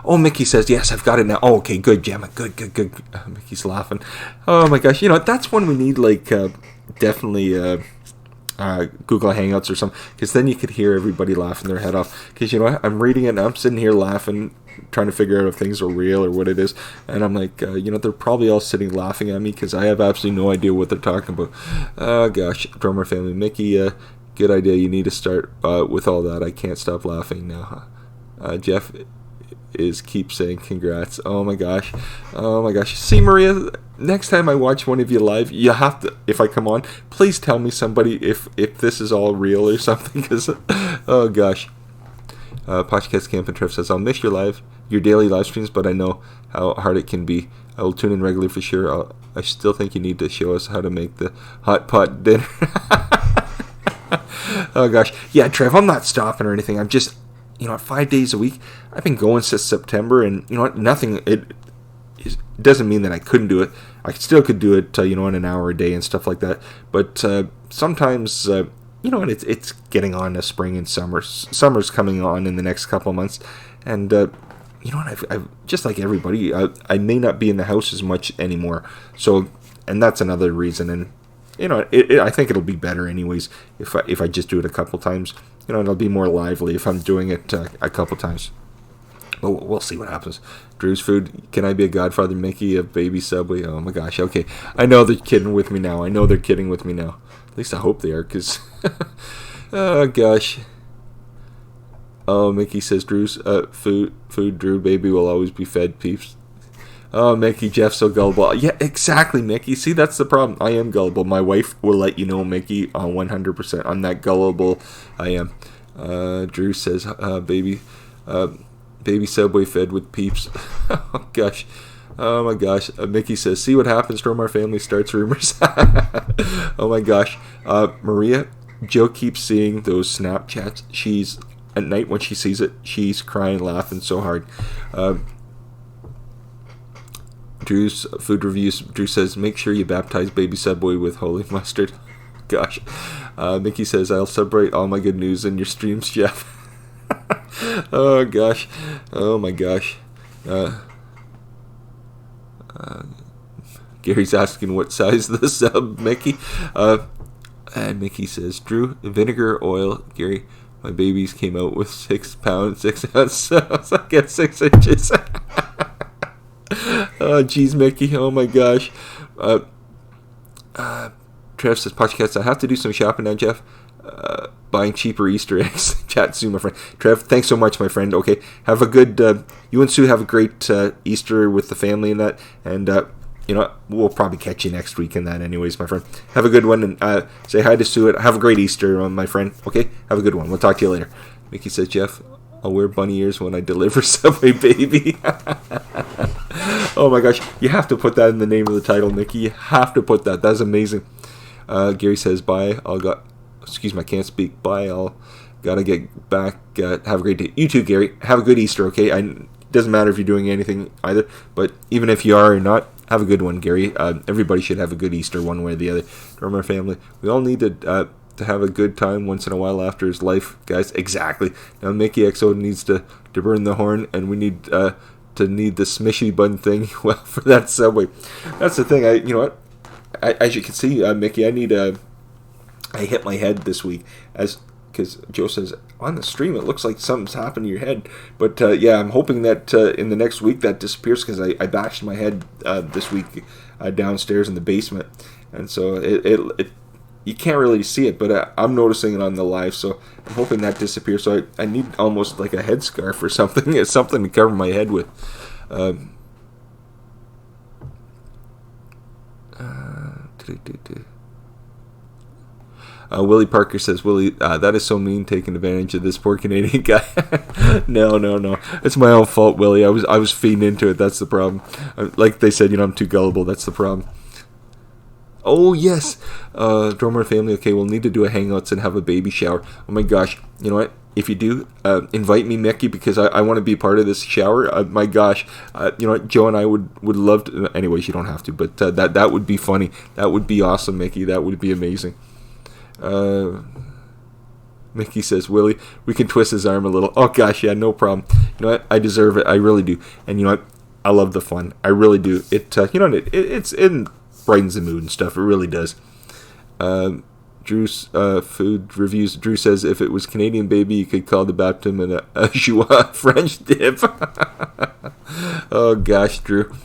Oh, Mickey says, yes, I've got it now. Oh, okay, good, Gemma. Good. Mickey's laughing. Oh my gosh, that's when we need, definitely Google Hangouts or something, because then you could hear everybody laughing their head off. Because, I'm reading it and I'm sitting here laughing, trying to figure out if things are real or what it is, and I'm like, they're probably all sitting laughing at me because I have absolutely no idea what they're talking about. Oh gosh, Drummer family, Mickey, good idea. You need to start with all that. I can't stop laughing now. Jeff keep saying congrats. Oh my gosh. See, Maria, next time I watch one of you live, you have to, if I come on, please tell me somebody if this is all real or something, because oh gosh. Podcast Camp and Trev says, I'll miss your daily live streams, but I know how hard it can be. I will tune in regularly for sure. I still think you need to show us how to make the hot pot dinner. Oh gosh. Yeah, Trev, I'm not stopping or anything. I'm just, 5 days a week. I've been going since September, and nothing, it doesn't mean that I couldn't do it. I still could do it, in an hour a day and stuff like that. But sometimes, it's getting on to spring and summer. Summer's coming on in the next couple of months, and I've just like everybody, I may not be in the house as much anymore. So, and that's another reason. And I think it'll be better anyways if I just do it a couple times. It'll be more lively if I'm doing it a couple times. But we'll see what happens. Drew's food. Can I be a godfather, Mickey, of baby Subway? Oh my gosh. Okay, I know they're kidding with me now. At least I hope they are, because oh gosh. Oh, Mickey says Drew's food. Drew baby will always be fed, peeps. Oh, Mickey, Jeff's so gullible. Yeah, exactly, Mickey. See, that's the problem. I am gullible. My wife will let you know, Mickey, 100%. I'm that gullible. I am. Drew says, baby Subway fed with peeps. Oh, gosh. Oh, my gosh. Mickey says, see what happens from our family starts rumors. Oh, my gosh. Maria, Joe keeps seeing those Snapchats. At night when she sees it, she's crying, laughing so hard. Drew's food reviews. Drew says, make sure you baptize baby Subway with holy mustard. Gosh. Mickey says, I'll celebrate all my good news in your streams, Jeff. Oh, gosh. Oh, my gosh. Gary's asking what size the sub, Mickey. And Mickey says, Drew, vinegar, oil. Gary, My babies came out with 6 pounds, 6 ounces. I get 6 inches. Oh, geez, Mickey. Oh, my gosh. Trev says, podcast, I have to do some shopping now, Jeff. Buying cheaper Easter eggs. Chat soon, my friend. Trev, thanks so much, my friend. Okay, have a good, you and Sue have a great Easter with the family and that, and, you know, we'll probably catch you next week in that anyways, my friend. Have a good one, and say hi to Sue. Have a great Easter, my friend. Okay, have a good one. We'll talk to you later. Mickey says, Jeff, I'll wear bunny ears when I deliver Subway Baby. Oh my gosh, you have to put that in the name of the title, Mickey. You have to put that. That's amazing. Gary says, bye. Excuse me, I can't speak. Bye. I'll gotta get back. Have a great day. You too, Gary. Have a good Easter, okay? It doesn't matter if you're doing anything either, but even if you are or not, have a good one, Gary. Everybody should have a good Easter one way or the other. From our family, we all need to have a good time once in a while after his life, guys. Exactly. Now, Mickey XO needs to burn the horn, and we need the smishy bun thing. Well, for that Subway, that's the thing. You know what? As you can see, Mickey, I hit my head this week because Joe says on the stream it looks like something's happened to your head. But yeah, I'm hoping that in the next week that disappears because I bashed my head this week downstairs in the basement, and so it you can't really see it, but I'm noticing it on the live. So I'm hoping that disappears. So I need almost like a headscarf or something. It's something to cover my head with. Willie Parker says, Willie, that is so mean, taking advantage of this poor Canadian guy. No. It's my own fault, Willie. I was feeding into it. That's the problem. Like they said, I'm too gullible. That's the problem. Oh, yes. Drummer family, okay, we'll need to do a Hangouts and have a baby shower. Oh, my gosh. You know what? If you do, invite me, Mickey, because I want to be part of this shower. My gosh. You know what? Joe and I would love to. Anyways, you don't have to, but that would be funny. That would be awesome, Mickey. That would be amazing. Mickey says, Willie, we can twist his arm a little. Oh, gosh, yeah, no problem. You know what? I deserve it. I really do. And you know what? I love the fun. I really do. It brightens the mood and stuff. It really does. Drew's food reviews. Drew says if it was Canadian Baby, you could call the baptism a joie French dip. Oh gosh, Drew.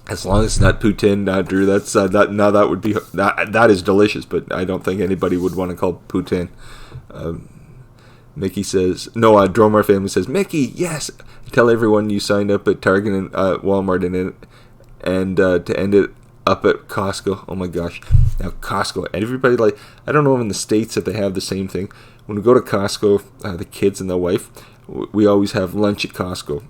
As long as it's not poutine, Drew. That's that would be that is delicious. But I don't think anybody would want to call it poutine. Mickey says no. Dromar family says Mickey. Yes, tell everyone you signed up at Target and Walmart and to end it up at Costco. Oh my gosh. Now Costco, and everybody, like, I don't know in the States if they have the same thing. When we go to Costco, the kids and the wife, we always have lunch at Costco.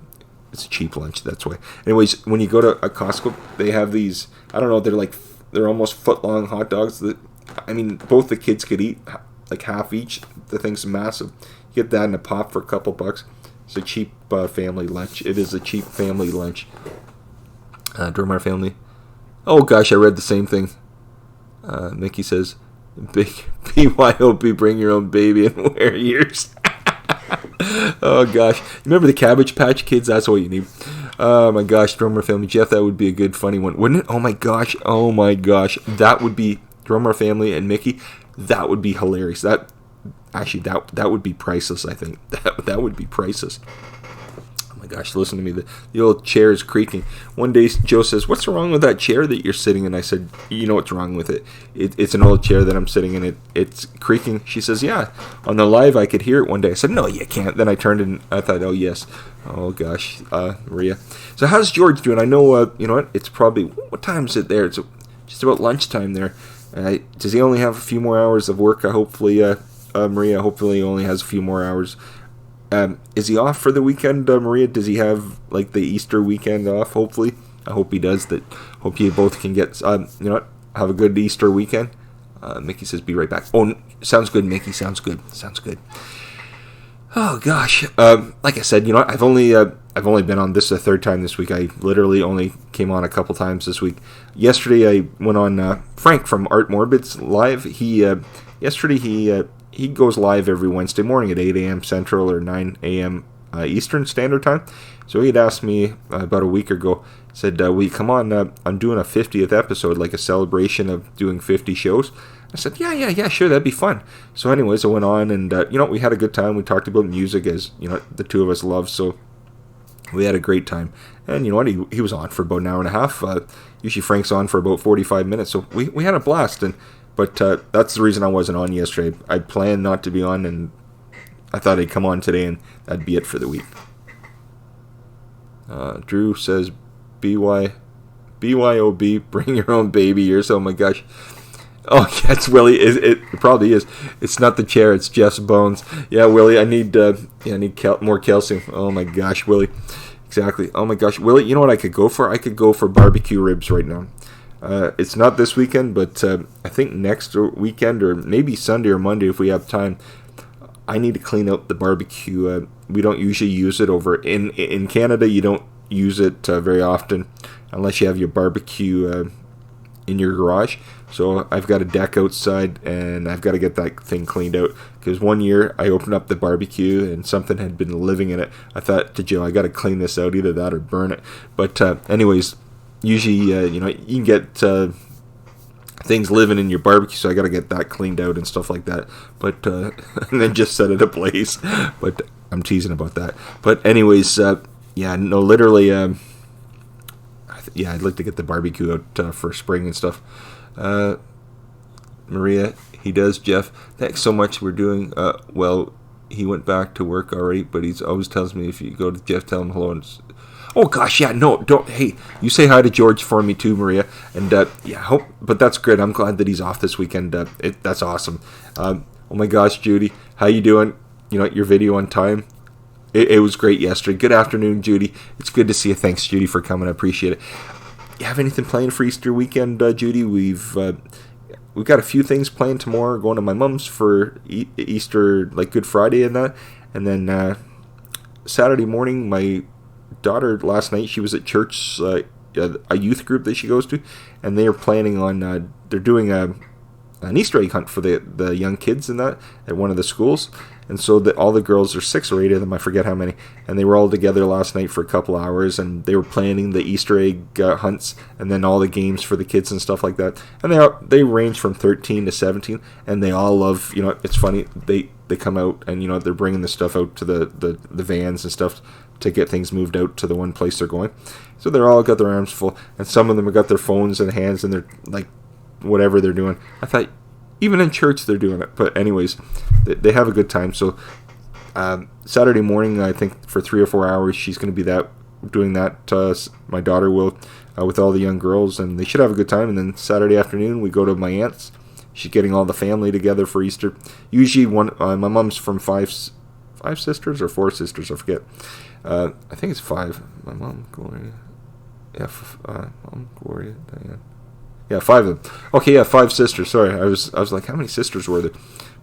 It's a cheap lunch, that's why. Anyways, when you go to a Costco, they have these, I don't know, they're almost foot-long hot dogs that, I mean, both the kids could eat, like half each. The thing's massive. You get that in a pop for a couple bucks. It's a cheap family lunch. It is a cheap family lunch. Drummer family. Oh gosh, I read the same thing. Mickey says, BYOB, bring your own baby and wear yours. Oh gosh. Remember the Cabbage Patch Kids? That's what you need. Oh my gosh, Drummer Family. Jeff, that would be a good funny one, wouldn't it? Oh my gosh. That would be Drummer Family and Mickey. That would be hilarious. That would be priceless, I think. That would be priceless. Gosh, listen to me. The old chair is creaking. One day, Joe says, what's wrong with that chair that you're sitting in? I said, you know what's wrong with it. It's an old chair that I'm sitting in. It's creaking. She says, yeah. On the live, I could hear it one day. I said, no, you can't. Then I turned and I thought, oh, yes. Oh, gosh, Maria. So how's George doing? I know, you know what? It's probably, what time is it there? It's just about lunchtime there. Does he only have a few more hours of work? Hopefully, Maria, hopefully he only has a few more hours. Is he off for the weekend, Maria? Does he have like the Easter weekend off? Hopefully, I hope he does. Hope you both can get. You know what? Have a good Easter weekend. Mickey says, "Be right back." Oh, sounds good, Mickey. Sounds good. Oh gosh. Like I said, you know what? I've only been on this the third time this week. I literally only came on a couple times this week. Yesterday I went on Frank from Art Morbid's live. Yesterday he goes live every Wednesday morning at 8 a.m. Central or 9 a.m. Eastern Standard Time. So he had asked me about a week ago, said, will you come on? I'm doing a 50th episode, like a celebration of doing 50 shows. I said, yeah, sure, that'd be fun. So anyways, I went on and, we had a good time. We talked about music, as, the two of us love, so we had a great time. And you know what, he was on for about an hour and a half. Usually Frank's on for about 45 minutes, so we had a blast. But that's the reason I wasn't on yesterday. I planned not to be on, and I thought I'd come on today, and that'd be it for the week. Drew says, BYOB, bring your own baby ears. Oh my gosh. Oh, yeah, it's Willie. It probably is. It's not the chair, it's Jeff's bones. Yeah, Willie, I need more calcium. Oh my gosh, Willie. Exactly. Oh my gosh, Willie, you know what I could go for? I could go for barbecue ribs right now. It's not this weekend, but I think next weekend, or maybe Sunday or Monday if we have time, I need to clean out the barbecue. We don't usually use it over in Canada. You don't use it very often unless you have your barbecue in your garage. So I've got a deck outside, and I've got to get that thing cleaned out, because one year I opened up the barbecue and something had been living in it. I thought to Joe, I got to clean this out, either that or burn it. But anyways, usually you can get things living in your barbecue, so I got to get that cleaned out and stuff like that. But and then just set it ablaze. But I'm teasing about that. But anyways, literally, I'd like to get the barbecue out for spring and stuff. Maria, he does, Jeff. Thanks so much. We're doing well. He went back to work already, but he's always tells me, if you go to Jeff, tell him hello. And oh gosh, yeah, no, don't. Hey, you say hi to George for me too, Maria. And but that's great. I'm glad that he's off this weekend. That's awesome. Oh my gosh, Judy, how you doing? Your video on time. It was great yesterday. Good afternoon, Judy. It's good to see you. Thanks, Judy, for coming. I appreciate it. You have anything planned for Easter weekend, Judy? We've got a few things planned tomorrow. Going to my mom's for Easter, like Good Friday and that. And then Saturday morning, my daughter last night, she was at church, a youth group that she goes to, and they are planning on they're doing an Easter egg hunt for the young kids in that at one of the schools. And so all the girls, there's 6 or 8 of them, I forget how many, and they were all together last night for a couple hours, and they were planning the Easter egg hunts, and then all the games for the kids and stuff like that. And they range from 13 to 17, and they all love, it's funny, they come out and, they're bringing the stuff out to the vans and stuff to get things moved out to the one place they're going. So they're all got their arms full, and some of them have got their phones in hands, and they're like, whatever they're doing. I thought, even in church they're doing it. But anyways, they have a good time. So Saturday morning, I think for 3 or 4 hours, she's going to be doing that. My daughter will, with all the young girls, and they should have a good time. And then Saturday afternoon, we go to my aunt's. She's getting all the family together for Easter. Usually my mom's from five sisters or 4 sisters, I forget. I think it's 5. My mom, Gloria. Yeah, Mom, Gloria, Diane. Yeah, 5 of them. Okay, yeah, 5 sisters. Sorry, I was like, how many sisters were there?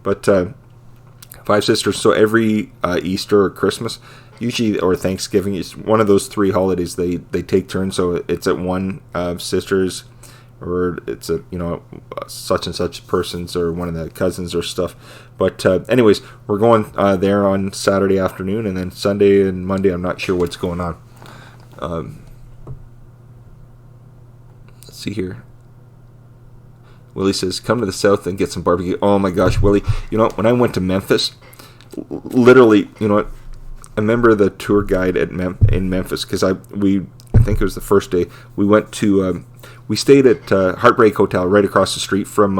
But 5 sisters. So every Easter or Christmas, usually, or Thanksgiving, it's one of those 3 holidays. They take turns. So it's at one sister's, or it's at such and such person's, or one of the cousins or stuff. But anyways, we're going there on Saturday afternoon, and then Sunday and Monday, I'm not sure what's going on. Let's see here. Willie says, come to the south and get some barbecue. Oh my gosh, Willie. When I went to Memphis, literally, I remember the tour guide in Memphis, because I think it was the first day, we went to, we stayed at Heartbreak Hotel right across the street from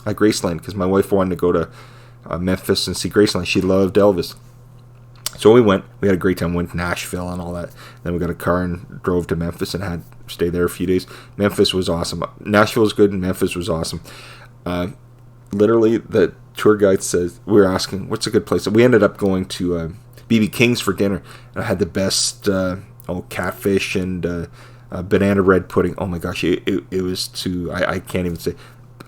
Graceland, because my wife wanted to go to Memphis and see Graceland. She loved Elvis. So we went. We had a great time. Went to Nashville and all that. Then we got a car and drove to Memphis and stayed there a few days. Memphis was awesome. Nashville was good, and Memphis was awesome. Literally, the tour guide says, we were asking, what's a good place? We ended up going to B.B. King's for dinner. And I had the best catfish and banana bread pudding. Oh my gosh, it was I can't even say,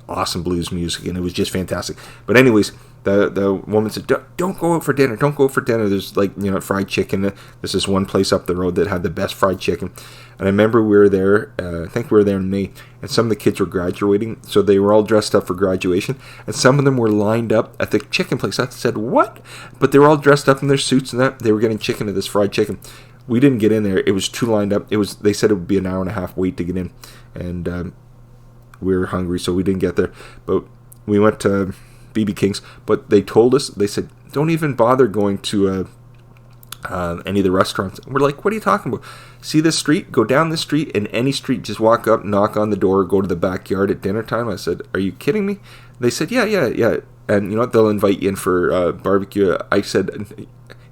awesome blues music, and it was just fantastic. But anyways, the woman said, don't go out for dinner. Don't go out for dinner. There's like, fried chicken. There's this one place up the road that had the best fried chicken. And I remember we were there, I think we were there in May, and some of the kids were graduating, so they were all dressed up for graduation, and some of them were lined up at the chicken place. I said, what? But they were all dressed up in their suits and that. They were getting chicken to this fried chicken. We didn't get in there. It was too lined up. They said it would be an hour and a half wait to get in, and we were hungry, so we didn't get there. But we went to BB King's, but they told us, they said, don't even bother going to any of the restaurants. We're like, what are you talking about? See this street? Go down this street, and any street, just walk up, knock on the door, go to the backyard at dinner time. I said, are you kidding me? They said, yeah. And you know what? They'll invite you in for barbecue. I said, in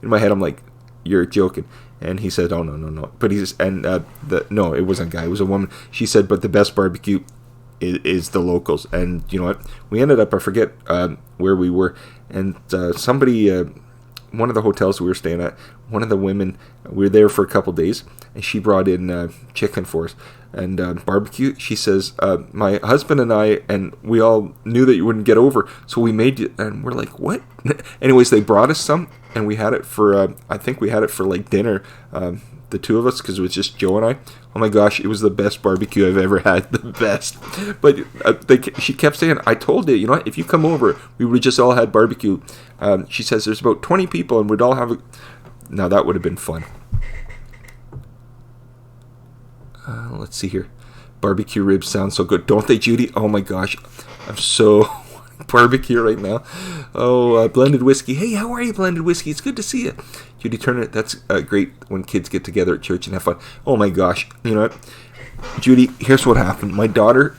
my head, I'm like, you're joking. And he said, oh, no. But no, it wasn't a guy. It was a woman. She said, but the best barbecue is the locals. And you know what? We ended up, I forget where we were. And somebody, one of the hotels we were staying at, one of the women, we were there for a couple days, and she brought in chicken for us. And barbecue, she says, my husband and I, and we all knew that you wouldn't get over, so we made it, and we're like, what? Anyways, they brought us some, and we had it for, I think we had it for like dinner, the two of us, because it was just Joe and I. Oh my gosh, it was the best barbecue I've ever had, the best. But she kept saying, I told you, you know what, if you come over, we would just all had barbecue. She says there's about 20 people, and we'd all have Now that would have been fun. Let's see here. Barbecue ribs sound so good, don't they, Judy? Oh my gosh, I'm so barbecue right now. Oh, blended whiskey. Hey, how are you, blended whiskey? It's good to see you. Judy Turner, that's great when kids get together at church and have fun. Oh my gosh, you know what, Judy, here's what happened. My daughter,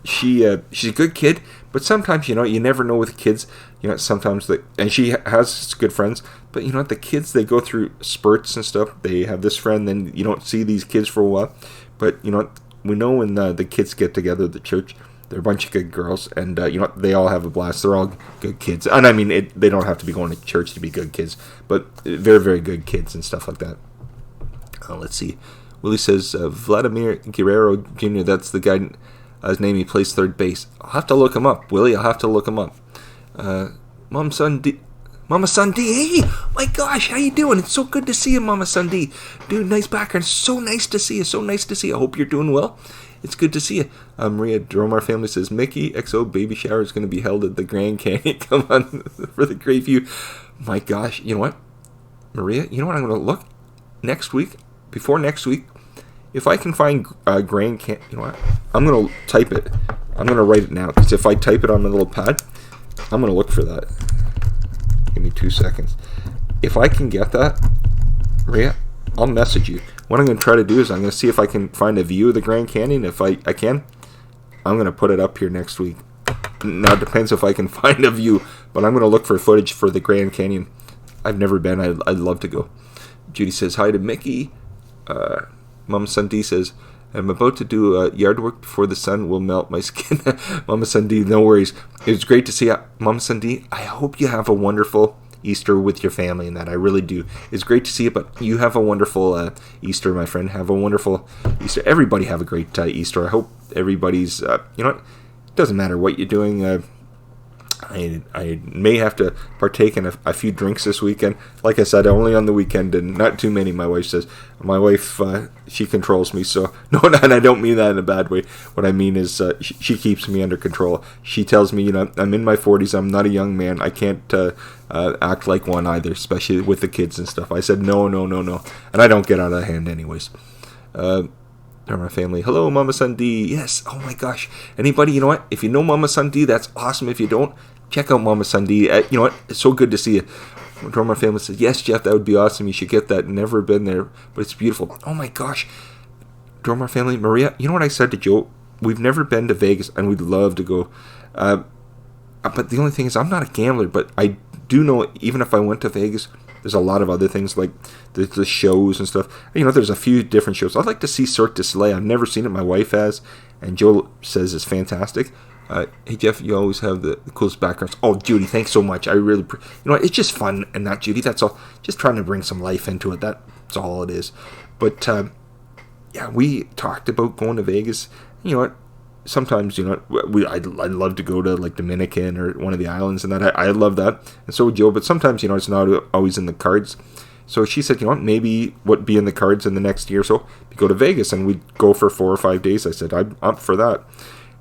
she's a good kid, but sometimes, you know, you never know with kids, you know, sometimes and she has good friends, but you know what, the kids, they go through spurts and stuff. They have this friend, then you don't see these kids for a while. But you know what, we know when the kids get together at the church, they're a bunch of good girls, and you know what, they all have a blast. They're all good kids, and I mean, they don't have to be going to church to be good kids, but very, very good kids and stuff like that. Let's see. Willie says Vladimir Guerrero Jr. That's the guy. His name, he plays third base. I'll have to look him up, Willie. I'll have to look him up. Mama Sun D, hey, my gosh, how you doing? It's so good to see you, Mama Sun D. Dude, nice background. So nice to see you. I hope you're doing well. It's good to see you. Maria Dromar family says, Mickey XO baby shower is going to be held at the Grand Canyon. Come on for the great view. My gosh, you know what, Maria? You know what I'm going to look before next week? If I can find Grand Canyon, you know what? I'm going to type it. I'm going to write it now, because if I type it on my little pad, I'm going to look for that. Give me 2 seconds. If I can get that, Maria, I'll message you. What I'm going to try to do is I'm going to see if I can find a view of the Grand Canyon. If I can, I'm going to put it up here next week. Now, it depends if I can find a view, but I'm going to look for footage for the Grand Canyon. I've never been. I'd love to go. Judy says, hi to Mickey. Mama Sunday says, I'm about to do yard work before the sun will melt my skin. Mama Sunday, no worries. It was great to see you. Mama Sunday, I hope you have a wonderful Easter with your family and that. I really do. It's great to see you, but you have a wonderful Easter, my friend. Have a wonderful Easter. Everybody have a great Easter. I hope everybody's, you know what, it doesn't matter what you're doing. I may have to partake in a few drinks this weekend. Like I said, only on the weekend, and not too many, my wife says. My wife, she controls me, so no, and I don't mean that in a bad way. What I mean is she keeps me under control. She tells me, you know, I'm in my 40s, I'm not a young man, I can't act like one either, especially with the kids and stuff. I said, no, and I don't get out of hand anyways. My family, hello, Mama Sunday. Yes, oh my gosh. Anybody, you know what? If you know Mama Sunday, that's awesome. If you don't, check out Mama Sunday. You know what? It's so good to see you. My family says, yes, Jeff, that would be awesome. You should get that. Never been there, but it's beautiful. Oh my gosh. Drummer family, Maria, you know what I said to Joe? We've never been to Vegas, and we'd love to go. But the only thing is, I'm not a gambler, but I do know even if I went to Vegas, there's a lot of other things like the shows and stuff. You know, there's a few different shows. I'd like to see Cirque du Soleil. I've never seen it. My wife has, and Joe says it's fantastic. Hey, Jeff, you always have the coolest backgrounds. Oh, Judy, thanks so much. I really, you know, it's just fun and that, Judy. That's all. Just trying to bring some life into it. That's all it is. But, yeah, we talked about going to Vegas. You know what? sometimes, I'd love to go to like Dominican or one of the islands, and that I love that, and so would Joe. But sometimes, it's not always in the cards. So she said, maybe what be in the cards in the next year or so, we go to Vegas and we'd go for 4 or 5 days. I said, I'm up for that.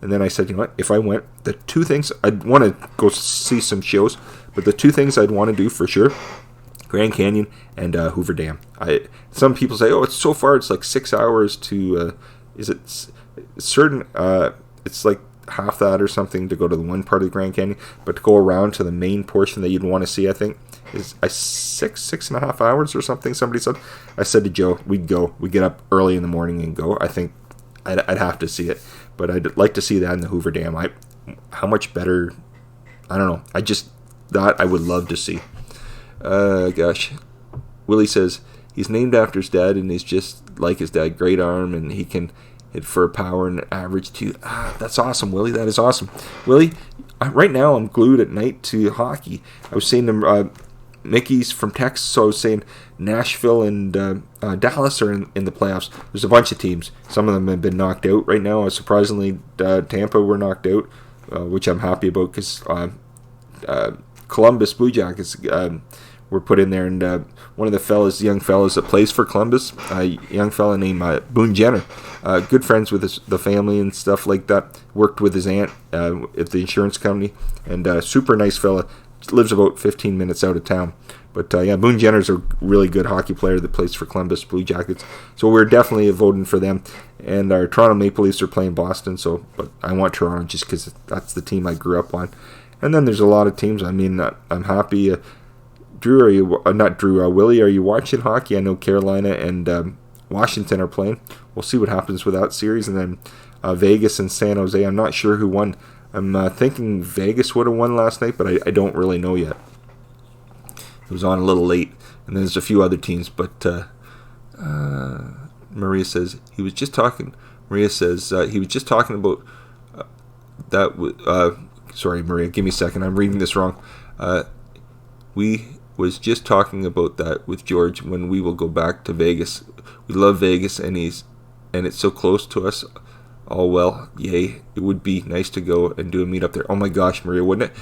And then I said, if I went, the 2 things, I'd want to go see some shows, but the 2 things I'd want to do for sure, Grand Canyon and Hoover Dam. Some people say, it's so far, it's like 6 hours to, is it certain, it's like half that or something to go to the one part of the Grand Canyon, but to go around to the main portion that you'd want to see, I think, is 6.5 hours or something, somebody said. I said to Joe, we'd go. We'd get up early in the morning and go. I think I'd have to see it, but I'd like to see that in the Hoover Dam. How much better, I don't know. That I would love to see. Gosh. Willie says, he's named after his dad, and he's just like his dad. Great arm, and he can hit for power and average too. That's awesome, Willie. That is awesome. Willie, right now I'm glued at night to hockey. I was saying to Mickey's from Texas, so I was saying Nashville and Dallas are in the playoffs. There's a bunch of teams. Some of them have been knocked out right now. Surprisingly, Tampa were knocked out, which I'm happy about because Columbus Blue Jackets were put in there, and one of the young fellas that plays for Columbus, a young fella named Boone Jenner, good friends with the family and stuff like that, worked with his aunt at the insurance company, and super nice fella, lives about 15 minutes out of town. But Boone Jenner's a really good hockey player that plays for Columbus Blue Jackets, so we're definitely voting for them. And our Toronto Maple Leafs are playing Boston, but I want Toronto just because that's the team I grew up on. And then there's a lot of teams. I mean, I'm happy. Willie, are you watching hockey? I know Carolina and Washington are playing. We'll see what happens with that series. And then Vegas and San Jose. I'm not sure who won. I'm thinking Vegas would have won last night, but I don't really know yet. It was on a little late. And there's a few other teams, but Maria says he was just talking. Maria says he was just talking about that. Sorry, Maria, give me a second. I'm reading this wrong. We was just talking about that with George when we will go back to Vegas. We love Vegas, and it's so close to us. Oh, well, yay. It would be nice to go and do a meet up there. Oh my gosh, Maria, wouldn't it?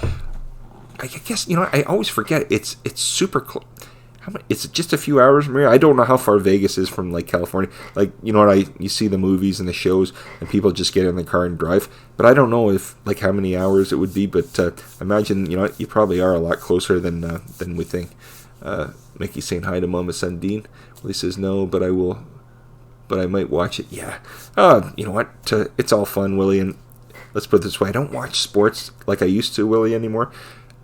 I guess, I always forget. It's super close. It's just a few hours, Maria. I don't know how far Vegas is from, like, California. Like, you see the movies and the shows, and people just get in the car and drive. But I don't know how many hours it would be. But imagine, you probably are a lot closer than we think. Mickey saying hi to Mama Sundin. Well, he says no, but I will. But I might watch it. Yeah. You know what? It's all fun, Willie. And let's put it this way: I don't watch sports like I used to, Willie, anymore.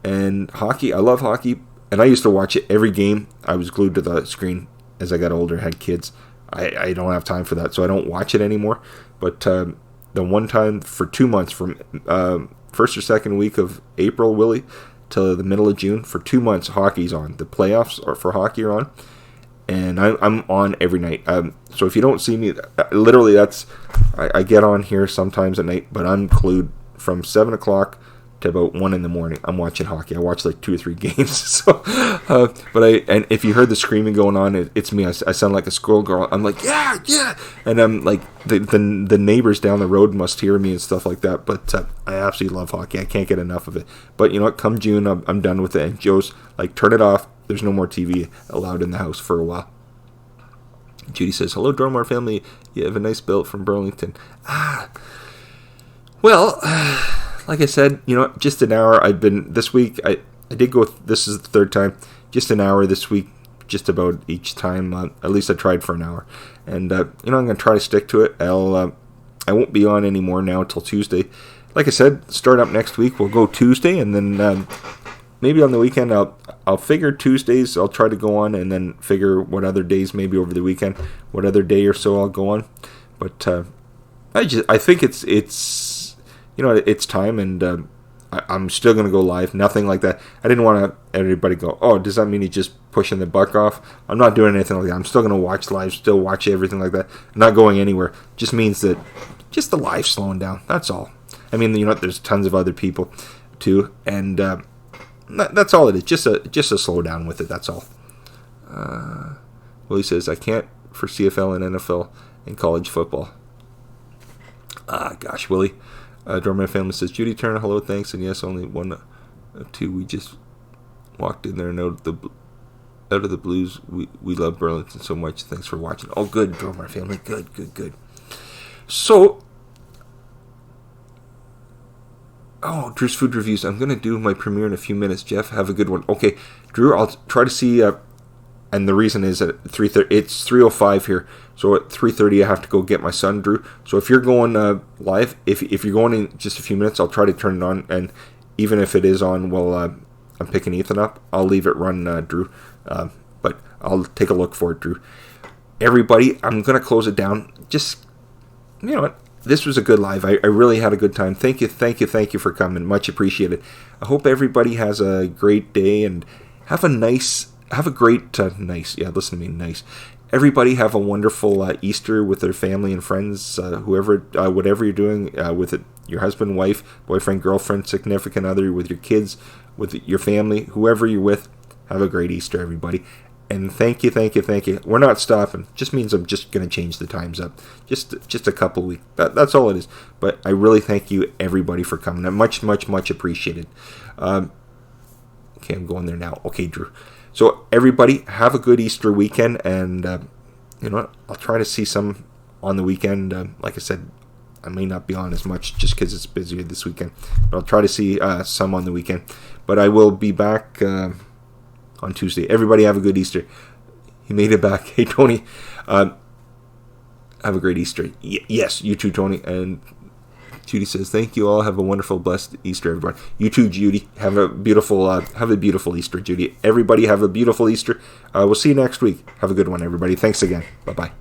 And hockey, I love hockey. And I used to watch it every game. I was glued to the screen as I got older, had kids. I don't have time for that, so I don't watch it anymore. But the one time for 2 months, from first or second week of April, Willie, to the middle of June, for 2 months, hockey's on. The playoffs for hockey are on. And I'm on every night. So if you don't see me, literally I get on here sometimes at night, but I'm glued from 7 o'clock to about 1 in the morning. I'm watching hockey. I watch like 2 or 3 games. So, and if you heard the screaming going on, it's me. I sound like a schoolgirl. I'm like, yeah, and I'm like, the neighbors down the road must hear me and stuff like that. But I absolutely love hockey. I can't get enough of it. But you know what? Come June, I'm done with it. And Joe's like, turn it off. There's no more TV allowed in the house for a while. Judy says, hello, Dormar family. You have a nice build from Burlington. Well, like I said, just an hour. I've been this week. I did go. This is the 3rd time. Just an hour this week. Just about each time. At least I tried for an hour, and I'm going to try to stick to it. I won't be on anymore now until Tuesday. Like I said, start up next week. We'll go Tuesday, and then maybe on the weekend I'll figure Tuesdays. I'll try to go on, and then figure what other days maybe over the weekend, what other day or so I'll go on. But I think it's it's time, and I'm still going to go live. Nothing like that. I didn't want everybody go, oh, does that mean he's just pushing the buck off? I'm not doing anything like that. I'm still going to watch live, still watch everything like that. I'm not going anywhere. Just means that just the live slowing down. That's all. I mean, there's tons of other people too, and that's all it is. Just a slow down with it. That's all. Willie says, I can't for CFL and NFL and college football. Gosh, Willie. Doorman family says, Judy Turner, hello, thanks, and yes, only one of two. We just walked in there and out of the blues. We love Burlington so much. Thanks for watching. Oh, good, Doorman family. Good. So, Drew's Food Reviews. I'm going to do my premiere in a few minutes. Jeff, have a good one. Okay, Drew, I'll try to see, and the reason is at 3:30, it's 3:05 here, so at 3:30 I have to go get my son, Drew. So if you're going live, if you're going in just a few minutes, I'll try to turn it on, and even if it is on while I'm picking Ethan up, I'll leave it run, Drew. But I'll take a look for it, Drew. Everybody, I'm going to close it down. Just, you know what? This was a good live. I really had a good time. Thank you for coming. Much appreciated. I hope everybody has a great day and have a great, nice. Listen to me, nice. Everybody have a wonderful Easter with their family and friends, whatever you're doing with it, your husband, wife, boyfriend, girlfriend, significant other, with your kids, with your family, whoever you're with. Have a great Easter, everybody. And thank you. We're not stopping. Just means I'm just going to change the times up. Just a couple weeks. That's all it is. But I really thank you, everybody, for coming. I'm much appreciated. Okay, I'm going there now. Okay, Drew. So, everybody, have a good Easter weekend. And, you know what? I'll try to see some on the weekend. Like I said, I may not be on as much just because it's busier this weekend. But I'll try to see some on the weekend. But I will be back on Tuesday. Everybody have a good Easter. He made it back. Hey, Tony. Have a great Easter. Yes, you too, Tony. And Judy says, thank you all. Have a wonderful, blessed Easter, everybody. You too, Judy. Have a beautiful Easter, Judy. Everybody have a beautiful Easter. We'll see you next week. Have a good one, everybody. Thanks again. Bye-bye.